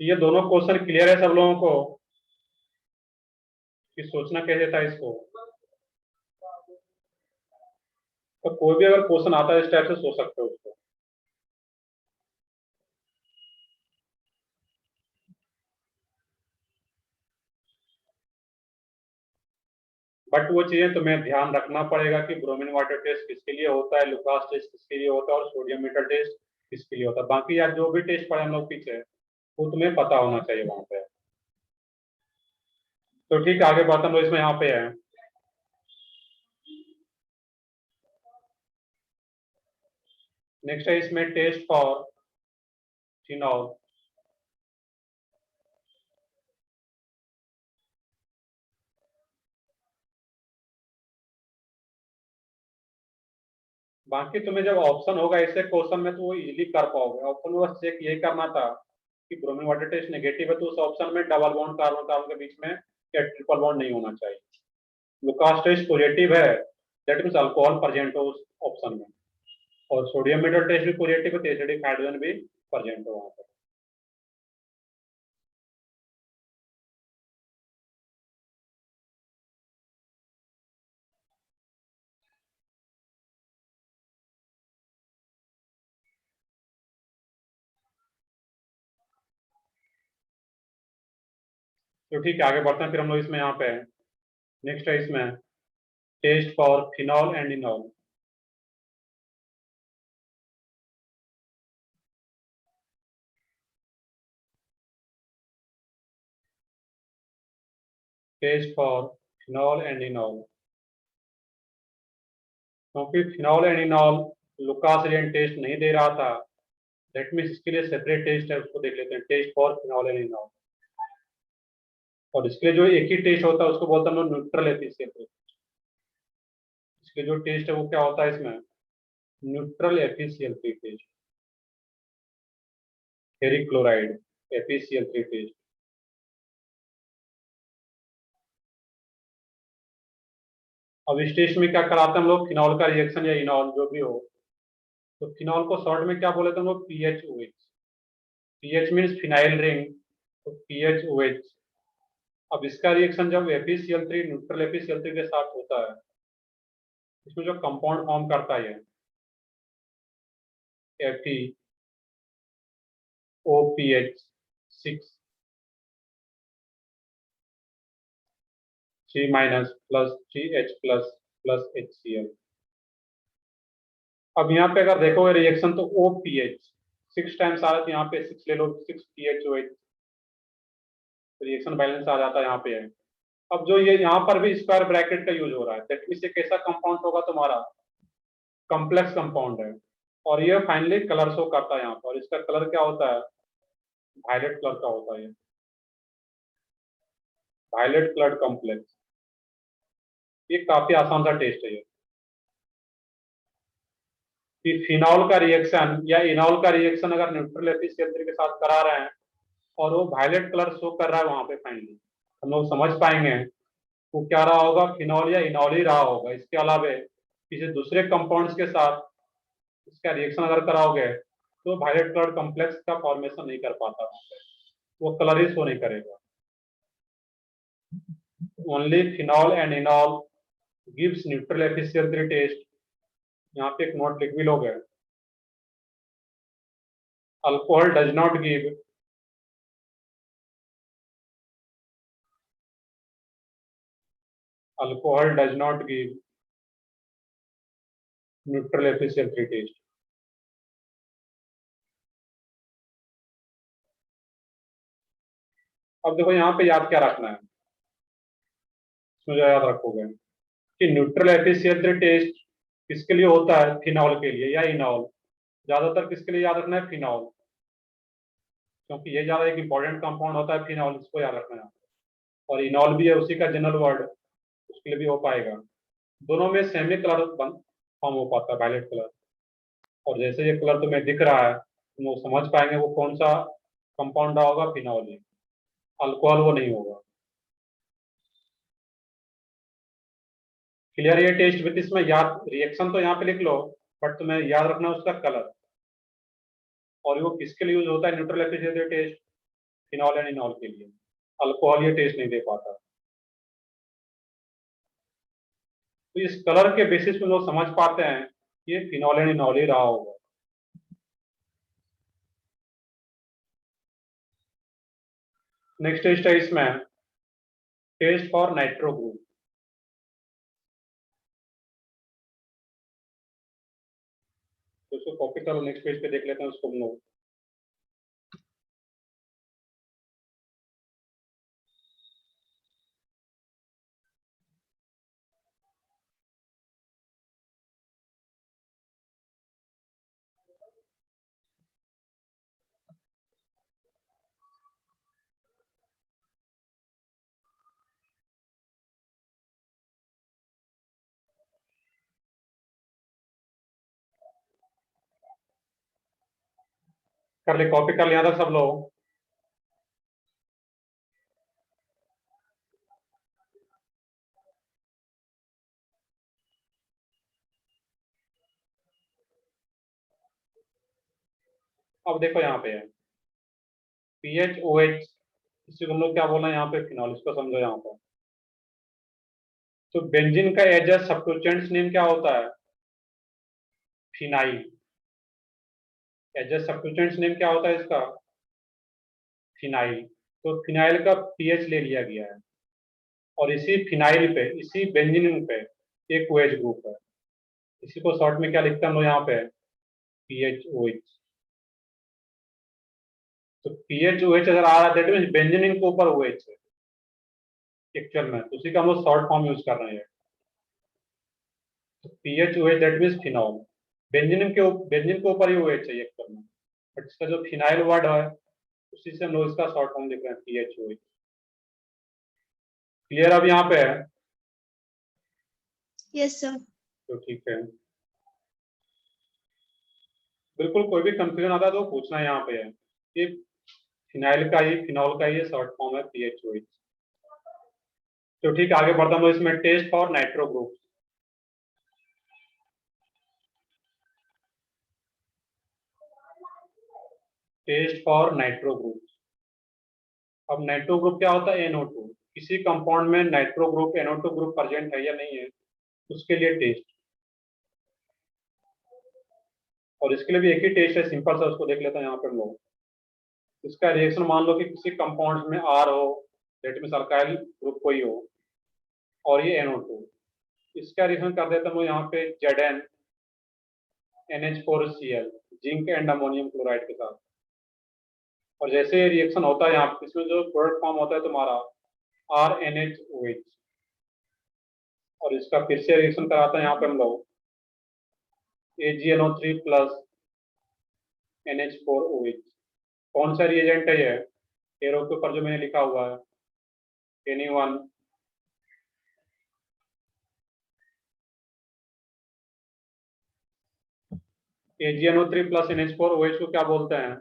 ये दोनों क्वेश्चन क्लियर है सब लोगों को कि सोचना कैसे था इसको? तो कोई भी अगर क्वेश्चन आता है इस टाइप से सोच सकते हो उसको। बट वो चीजें तुम्हें ध्यान रखना पड़ेगा कि ब्रोमीन वाटर टेस्ट किसके लिए होता है, लुकास टेस्ट किसके लिए होता है, और सोडियम मीटर टेस्ट किसके लिए होता है। बाकी यार जो भी टेस्ट पढ़े हम लोग पीछे, वो तुम्हें पता होना चाहिए वहां पे। तो ठीक है, आगे बढ़ते हम लोग। इसमें यहाँ पे है नेक्स्ट है इसमें टेस्ट फॉर फिनॉल। बाकी तुम्हें जब ऑप्शन होगा ऐसे क्वेश्चन में तो वो इजीली कर पाओगे। ऑप्शन में बस चेक यही करना था कि ब्रोमीन वाटर टेस्ट नेगेटिव है तो उस ऑप्शन में डबल बॉन्ड कार्बन कार्बन के बीच में या ट्रिपल बॉन्ड नहीं होना चाहिए। लुकास टेस्ट पॉजिटिव है, दैट मींस अल्कोहल प्रेजेंट हो उस ऑप्शन में, और सोडियम मेटल टेस्ट भी पॉजिटिव है तो एसिडिक हाइड्रोजन भी प्रेजेंट हो वहां पर। तो ठीक है, आगे बढ़ते हैं फिर हम लोग इसमें। यहाँ पे नेक्स्ट है इसमें test for phenol and enol. Test for phenol and enol, क्योंकि phenol and enol Lucas reagent test नहीं दे रहा था, दैट मीन्स इसके लिए सेपरेट टेस्ट है, उसको देख लेते हैं। Test for phenol and enol, और इसके लिए जो एक ही टेस्ट होता है उसको बोलते हैं हम लोग न्यूट्रल एफिशिएंसी टेस्ट। इसके जो टेस्ट है वो क्या होता है इसमें, neutral efficiency test, ferric chloride efficiency test. अब इस टेस्ट में क्या कराते हैं हम लोग, फिनॉल का रिएक्शन या इनॉल जो भी हो, तो फिनॉल को शॉर्ट में क्या बोले थे हम लोग, PHOH। PH means phenyl ring, तो PHOH। अब इसका रिएक्शन जब FeCl3 न्यूट्रल FeCl3 के साथ होता है, इसमें जो कंपाउंड फॉर्म करता है FeOPH6 3- plus CH plus HCl। अब यहाँ पे अगर देखोगे रिएक्शन तो OPH 6 टाइम्स आ रहा है, तो यहाँ पे 6 ले लो, 6 PHOH, रिएक्शन बैलेंस आ जाता है यहाँ पे है। अब जो ये यहाँ पर भी स्क्वायर ब्रैकेट का यूज हो रहा है, दैट मींस ये कैसा कंपाउंड होगा तुम्हारा, कॉम्प्लेक्स कंपाउंड है, और ये फाइनली कलर शो करता है यहाँ पर। इसका कलर क्या होता है, वायलेट कलर का होता है, वायलेट कलर कॉम्प्लेक्स। ये काफी आसान सा टेस्ट है ये, कि फिनॉल का रिएक्शन या इनॉल का रिएक्शन अगर न्यूट्रल एफिशिएंसी के साथ करा रहे हैं और वो वायलेट कलर शो कर रहा है वहां पे, फाइनली हम लोग समझ पाएंगे वो क्या रहा होगा, फिनॉल या इनॉल ही रहा होगा। इसके अलावा किसी दूसरे कंपाउंड्स के साथ इसका रिएक्शन अगर कराओगे तो वायलेट कलर कॉम्प्लेक्स का फॉर्मेशन नहीं कर पाता, वो कलर ही शो नहीं करेगा। Only phenol and enol gives neutral efficiency test. यहाँ पे एक नोट लिख भी लोगे, alcohol does not give neutral efficiency test. अब देखो यहाँ पे याद क्या रखना है, इसमें जो याद रखोगे कि न्यूट्रल एफिशिएंसी टेस्ट किसके लिए होता है, फिनॉल के लिए या इनॉल। ज्यादातर किसके लिए याद रखना है, फिनॉल, क्योंकि ये ज्यादा एक इंपॉर्टेंट कंपाउंड होता है फिनॉल, इसको याद रखना है। और इनॉल भी है उसी का जनरल वर्ड, उसके लिए भी हो पाएगा। दोनों में सेम ही कलर फॉर्म हो पाता है, वायलेट कलर। और जैसे ये कलर तुम्हें दिख रहा है तुम वो समझ पाएंगे वो कौन सा कंपाउंड होगा, फिनॉल ही, अल्कोहल वो नहीं होगा। क्लियर ये टेस्ट विथ, इसमें याद रिएक्शन तो यहाँ पे लिख लो, बट तुम्हें याद रखना है उसका कलर। और वो किसके लिए यूज होता है neutral efficiency test, phenol and enol के लिए। अल्कोहल ये टेस्ट नहीं दे पाता। तो इस कलर के बेसिस पे लोग समझ पाते हैं ये फिनॉल एंड इनॉल ही रहा होगा। नेक्स्ट टेस्ट है इसमें टेस्ट फॉर नाइट्रो ग्रुप। तो उसको कॉपी करो, नेक्स्ट पेज पे देख लेते हैं उसको हम लोग। कर ले, कॉपी कर लिया था सब लोग। अब देखो यहाँ पे है PHOH, इसी को हम लोग क्या बोलना है यहाँ पे, फिनॉल, इसको समझो यहाँ पर। तो बेंजीन का एज सब्स्टिट्यूएंट्स नेम क्या होता है, फिनाइल। एज सब्स्टिट्यूएंट्स नेम क्या होता है इसका, फिनाइल। तो फिनाइल का पीएच ले लिया गया है और इसी फिनाइल पे, इसी बेंजीन पे एक OH ग्रुप है, इसी को शॉर्ट में क्या लिखते हैं हम लोग यहाँ पे, PHOH। तो PHOH अगर आ रहा है दैट मीन्स बेंजीन के ऊपर OH है एक्चुअल में, तो उसी का हम लोग शॉर्ट फॉर्म यूज कर रहे हैं। तो PHOH that means phenol, benzene के ऊपर ही OH है एक्चुअल में, बट इसका जो फिनाइल वर्ड है उसी से हम लोग इसका शॉर्ट फॉर्म लिख रहे हैं PHOH। क्लियर अब यहाँ पे है? Yes sir. तो ठीक है, बिल्कुल कोई भी कंफ्यूजन आता है तो पूछना यहाँ पे है। ये फिनाइल का ही, फिनॉल का ही शॉर्ट फॉर्म है PHOH। तो ठीक, आगे बढ़ता हूँ इसमें, test for nitro group. Test for nitro group. अब नाइट्रो ग्रुप क्या होता है, NO2। किसी कंपाउंड में nitro group, NO2 group present है या नहीं है, उसके लिए टेस्ट। और इसके लिए भी एक ही टेस्ट है, सिंपल सा, उसको देख लेते हैं यहाँ पे हम लोग। इसका रिएक्शन मान लो कि किसी कंपाउंड में R हो, दैट मींस अल्काइल ग्रुप कोई हो, और ये NO2, इसका रिएक्शन कर देते हैं हम यहाँ पे Zn NH4Cl, zinc and ammonium chloride के साथ। और जैसे ये रिएक्शन होता है यहाँ पे, इसमें जो प्रोडक्ट फॉर्म होता है तुम्हारा RNHOH, और इसका फिर से रिएक्शन कराते हैं यहाँ पे हम लोग AgNO3 प्लस NH4OH। कौन सा रिएजेंट है ये, एरो के ऊपर जो मैंने लिखा हुआ है, NE1। AgNO3 प्लस NH4OH को क्या बोलते हैं,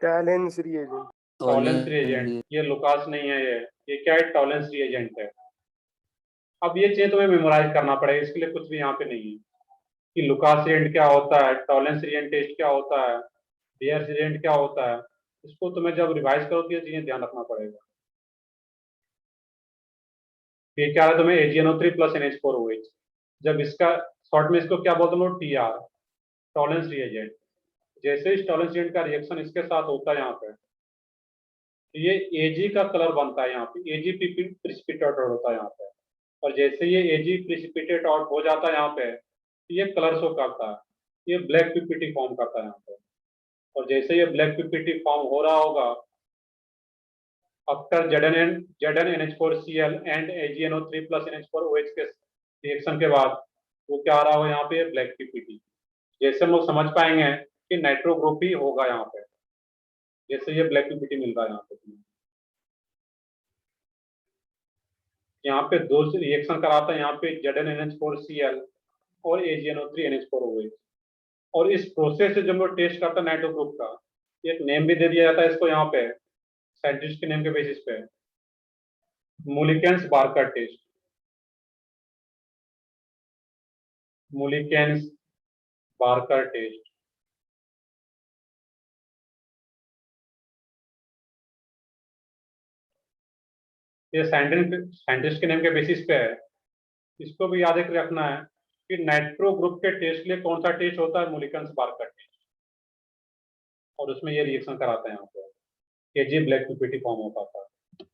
टैलेंस रिएजेंट। Tollens reagent. ये लुकास नहीं है, ये क्या है, टॉलेंस रिएजेंट है। अब ये चीज तुम्हें मेमोराइज करना पड़ेगा, इसके लिए कुछ भी यहाँ पे नहीं है कि लुकास रिएजेंट क्या होता है, टॉलेंस रिएजेंट टेस्ट क्या होता है, बियर्स रिएजेंट क्या होता है। इसको तुम्हें जब रिवाइज करो तो ये चीजें ध्यान रखना पड़ेगा। ये क्या है तुम्हें, AgNO3 प्लस NH4OH, जब इसका शॉर्ट में इसको क्या बोलते हैं लोग, TR, टॉलेंस रिएजेंट। जैसे इस टॉलेंस रिएजेंट का रिएक्शन इसके साथ होता है यहाँ पे, तो ये Ag का कलर बनता है यहाँ पे, Ag प्रिसिपिटेट होता है यहाँ पे। और जैसे ये Ag प्रिसिपिटेट आउट हो जाता है यहाँ पे, तो ये कलर शो करता है, ये ब्लैक PPT फॉर्म करता है यहाँ पे। और जैसे ये ब्लैक PPT फॉर्म हो रहा होगा, after Zn NH4Cl and AgNO3 plus NH4OH के रिएक्शन के बाद वो क्या आ रहा होगा यहाँ पे, ब्लैक PPT। जैसे हम लोग समझ पाएंगे कि नाइट्रो ग्रुप ही होगा यहाँ पे, जैसे ये ब्लैक PPT मिल रहा है यहाँ पे। यहाँ पे दो रिएक्शन कराता है यहाँ पे, Zn NH4Cl और AgNO3 NH4OH। और इस प्रोसेस से जब हम लोग टेस्ट करता है नाइट्रो ग्रुप का, एक नेम भी दे दिया जाता है इसको यहाँ पे, साइंटिस्ट के नेम के बेसिस पे, Mulliken's Barker test. Mulliken's Barker test. ये साइंटिस्ट के नेम के बेसिस पे है। इसको भी याद रखना है कि नाइट्रो ग्रुप के टेस्ट के लिए कौन सा टेस्ट होता है, मुलिकेंस बार्कर टेस्ट, और उसमें ये रिएक्शन कराते हैं यहाँ पे, Kg ब्लैक PPT फॉर्म हो पाता है।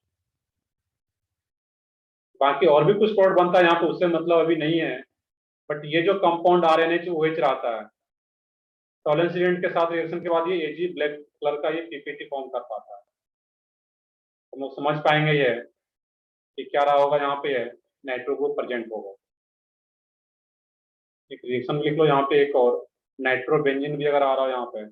बाकी और भी कुछ प्रोडक्ट बनता है यहाँ पे, उससे मतलब अभी नहीं है, बट ये जो कंपाउंड RNHOH रहता है, टॉलेंस रिएजेंट के साथ रिएक्शन के बाद ये Ag ब्लैक कलर का ये PPT फॉर्म कर पाता है। हम लोग समझ पाएंगे ये कि क्या रहा होगा यहाँ पे, है नाइट्रो ग्रुप प्रेजेंट होगा। एक रिएक्शन लिख लो यहाँ पे, एक और नाइट्रोबेंजीन भी अगर आ रहा है यहाँ पे,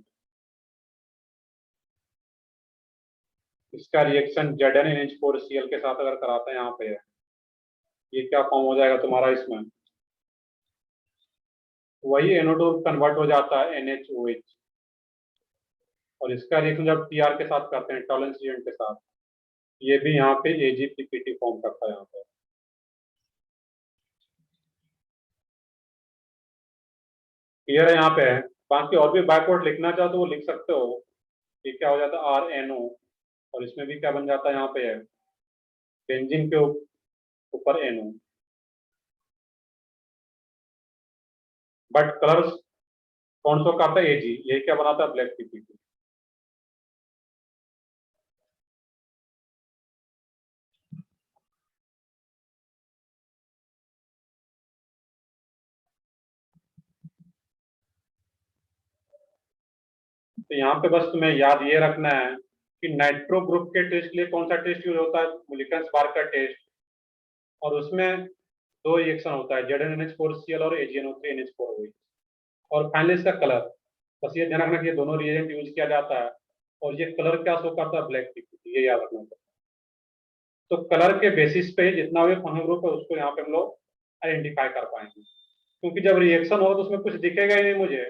इसका रिएक्शन Zn NH4Cl के साथ अगर कराते हैं यहाँ पे, ये क्या फॉर्म हो जाएगा तुम्हारा, इसमें वही NO2 कन्वर्ट हो जाता है NHOH। और इसका रिएक्शन जब TR के साथ करते हैं, टॉलेंस रिएजेंट के साथ, ये भी यहाँ पे Ag PPT फॉर्म करता है यहाँ पे। क्लियर है यहाँ पे? बाकी और भी बैकवर्ड लिखना चाहो तो वो लिख सकते हो। ये क्या हो जाता है RNO, और इसमें भी क्या बन जाता है यहाँ पे बेंजीन के ऊपर NO। बट कलर्स कौन सा करता है AG, ये क्या बनाता है ब्लैक PPT। तो यहाँ पे बस तुम्हें याद ये रखना है कि नाइट्रो ग्रुप के टेस्ट के लिए कौन सा टेस्ट यूज होता है, मुलिकन-स्पार्क का टेस्ट, और उसमें दो रिएक्शन होता है ZnNH4Cl और AgNO3NH4OH, और फाइनली इसका कलर। बस ये ध्यान रखना कि ये दोनों रिएजेंट यूज किया जाता है, और ये कलर क्या शो करता है, ब्लैक PPT, ये याद रखना है। तो कलर के बेसिस पे जितना भी फंक्शनल ग्रुप है उसको यहाँ पे हम लोग आइडेंटिफाई कर पाएंगे, क्योंकि जब रिएक्शन हो तो उसमें कुछ दिखेगा ही नहीं मुझे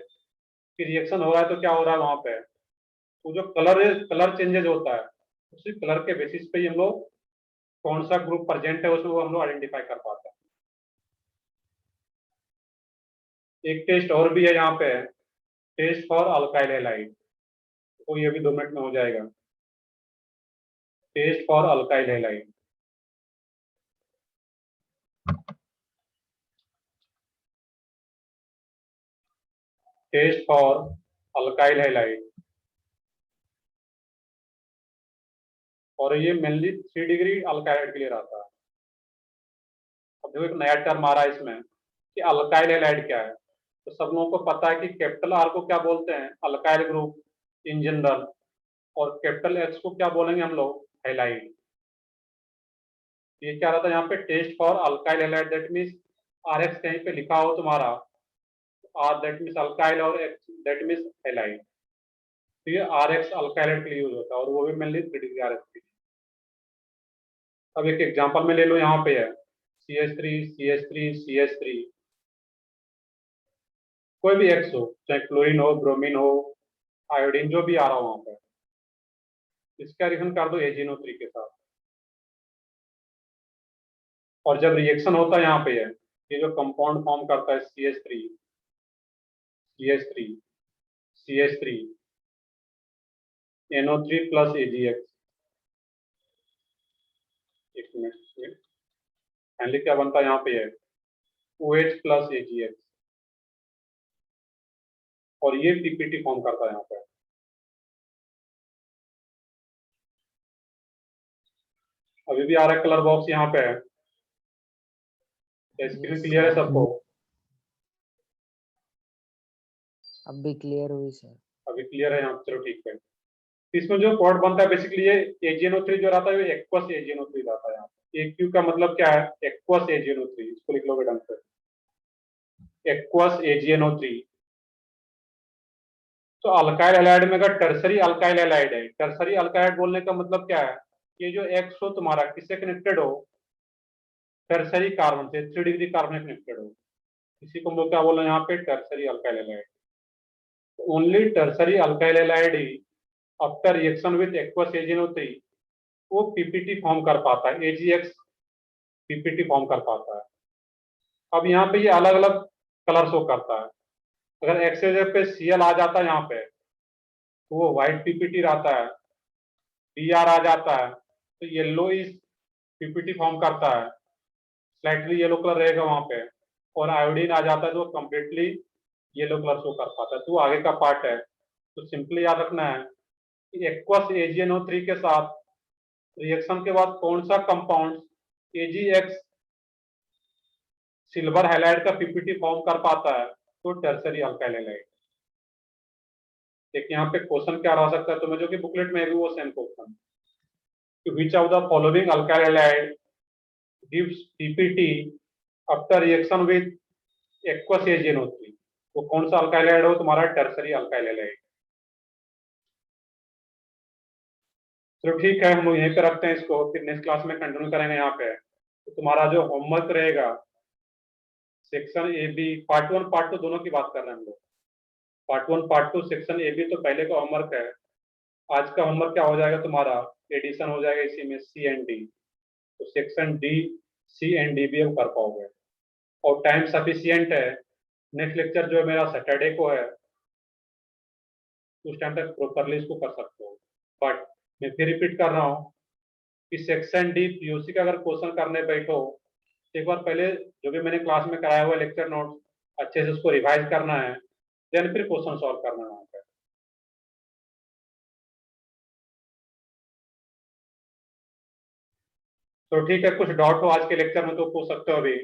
कि रिएक्शन हो रहा है तो क्या हो रहा है वहां पे। तो जो कलर चेंजेस होता है उसी कलर के बेसिस पे ही हम लोग कौन सा ग्रुप प्रेजेंट है उसमें वो हम लोग आइडेंटिफाई कर पाते हैं। एक टेस्ट और भी है यहाँ पे, टेस्ट फॉर अल्काइल हैलाइड, तो ये भी 2 मिनट में हो जाएगा। Test for alkyl halide, test for alkyl halide, और ये मेनली 3 डिग्री अल्काइल के लिए रहता है। अब देखो एक नया टर्म आ रहा है इसमें कि अल्काइल हैलाइड क्या है। तो सब लोगों को पता है कि कैपिटल R को क्या बोलते हैं, अल्काइल ग्रुप इन जनरल, और कैपिटल H को क्या बोलेंगे हम लोग, हैलाइड। ये क्या रहता है यहाँ पे, test for alkyl halide, that means RX कहीं पे लिखा हो तुम्हारा, R दैट मीन्स अल्काइल और X दैट मीन्स हैलाइड। तो ये RX अल्काइल के लिए यूज होता है, और वो भी मेनली 3 डिग्री RX के लिए। अब एक एग्जांपल में ले लो, यहाँ पे है CH3 CH3 CH3, कोई भी X हो, चाहे क्लोरीन हो, ब्रोमीन हो, आयोडीन, जो भी आ रहा हो वहां पर, इसका रिएक्शन कर दो AgNO3 के साथ, और जब रिएक्शन होता है यहाँ पे है, ये जो कंपाउंड फॉर्म करता है CH3 CH3 CH3 NO3 plus AgX, एक मिनट, फाइनली क्या बनता है यहाँ पे है OH प्लस AgX, और ये PPT फॉर्म करता है यहाँ पे। अभी भी आ रहा है कलर बॉक्स यहाँ पे है, स्क्रीन Yes, क्लियर है sir. सबको? अब भी क्लियर हुई सर। अभी क्लियर है यहाँ, चलो ठीक है। इसमें जो पॉट बनता है बेसिकली ये AgNO3 जो रहता है ये एक्वस AgNO3 रहता है यहाँ पे। AQ का मतलब क्या है, एक्वस AgNO3, इसको लिख लोगे ढंग से, एक्वस AgNO3। तो अल्काइल हैलाइड में अगर टर्सरी अल्काइल हैलाइड है, टर्सरी अल्काइल बोलने का मतलब क्या है, ये जो X हो तुम्हारा किससे कनेक्टेड हो, टर्सरी कार्बन से, 3 डिग्री कार्बन कनेक्टेड हो, इसी को हम लोग क्या बोल रहे हैं यहाँ पे, tertiary alkyl halide. Only tertiary alkyl halide he after reaction with aqueous AgNO3 वो PPT फॉर्म कर पाता है, AgX PPT फॉर्म कर पाता है। अब यहाँ पे ये अलग अलग कलर शो करता है। अगर X के जगह पे Cl आ जाता है यहाँ पे तो वो व्हाइट PPT रहता है, Br आ जाता है तो येलो इस PPT फॉर्म करता है, स्लाइटली येलो कलर रहेगा वहां पे, और आयोडीन आ जाता है तो कम्प्लीटली येलो कलर शो कर पाता है। तो आगे का पार्ट है, तो सिंपली याद रखना है कि एक्वस AgNO3 के साथ रिएक्शन के बाद कौन सा कंपाउंड AgX सिल्वर हैलाइड का PPT फॉर्म कर पाता है, तो टर्सरी अल्काइल हैलाइड। एक यहाँ पे क्वेश्चन क्या रह सकता है तुम्हें, जो कि बुकलेट में भी वो same question, which of the following alkyl halide gives PPT after reaction with aqueous AgNO3, वो कौन सा अल्काइल हैलाइड हो तुम्हारा, टर्सरी अल्काइल हैलाइड। चलो ठीक है, हम लोग यहीं पे रखते हैं इसको, फिर नेक्स्ट क्लास में कंटिन्यू करेंगे यहाँ पे। तो तुम्हारा जो होमवर्क रहेगा सेक्शन AB पार्ट 1 पार्ट 2 दोनों की बात कर रहे हैं हम लोग, पार्ट 1 पार्ट 2 सेक्शन AB तो पहले का होमवर्क है। आज का होमवर्क क्या हो जाएगा तुम्हारा, एडिशन हो जाएगा इसी में C एंड D, तो section D C and D भी हम कर पाओगे, और टाइम सफिशिएंट है नेक्स्ट लेक्चर जो है मेरा सैटरडे को है, उस टाइम तक प्रॉपरली इसको कर सकते हो। बट मैं फिर रिपीट कर रहा हूँ कि सेक्शन डी पीओसी का अगर क्वेश्चन करने बैठो, एक बार पहले जो भी मैंने क्लास में कराया हुआ लेक्चर नोट अच्छे से उसको रिवाइज करना है, देन फिर क्वेश्चन सॉल्व करना है वहाँ पे। तो ठीक है, कुछ डाउट हो आज के लेक्चर में तो पूछ सकते हो अभी।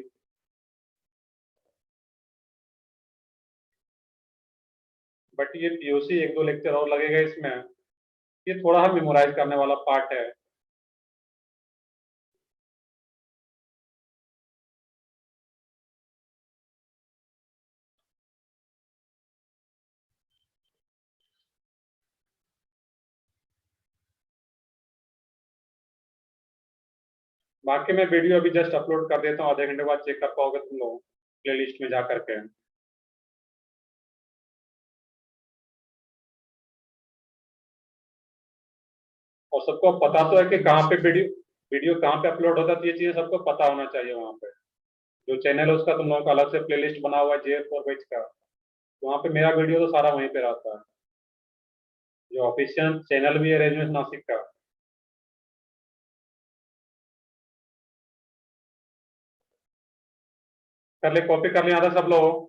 बट ये पीओसी 1-2 लेक्चर और लगेगा इसमें, ये थोड़ा हम मेमोराइज करने वाला पार्ट है। बाकी मैं वीडियो अभी जस्ट अपलोड कर देता हूँ, आधे घंटे बाद चेक कर पाओगे तुम लोग प्ले लिस्ट में जा करके। और सबको पता तो है कि कहाँ पे वीडियो कहाँ पे अपलोड होता है, तो ये चीजें सबको पता होना चाहिए। वहाँ पे जो चैनल है उसका तुम लोगों का अलग से प्लेलिस्ट बना हुआ है JS4 बैच का, वहाँ पे मेरा वीडियो तो सारा वहीं पे रहता है, जो ऑफिशियल चैनल भी है रेजमेंस नासिक का। कर ले, कॉपी कर लिया था सब लोग?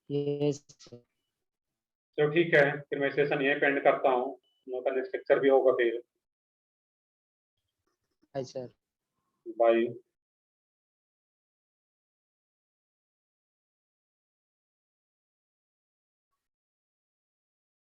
Yes sir. तो ठीक है, फिर मैं सेशन यहीं पे एंड करता हूँ, हम लोग का नेक्स्ट लेक्चर भी होगा फिर। Bye sir. बाय।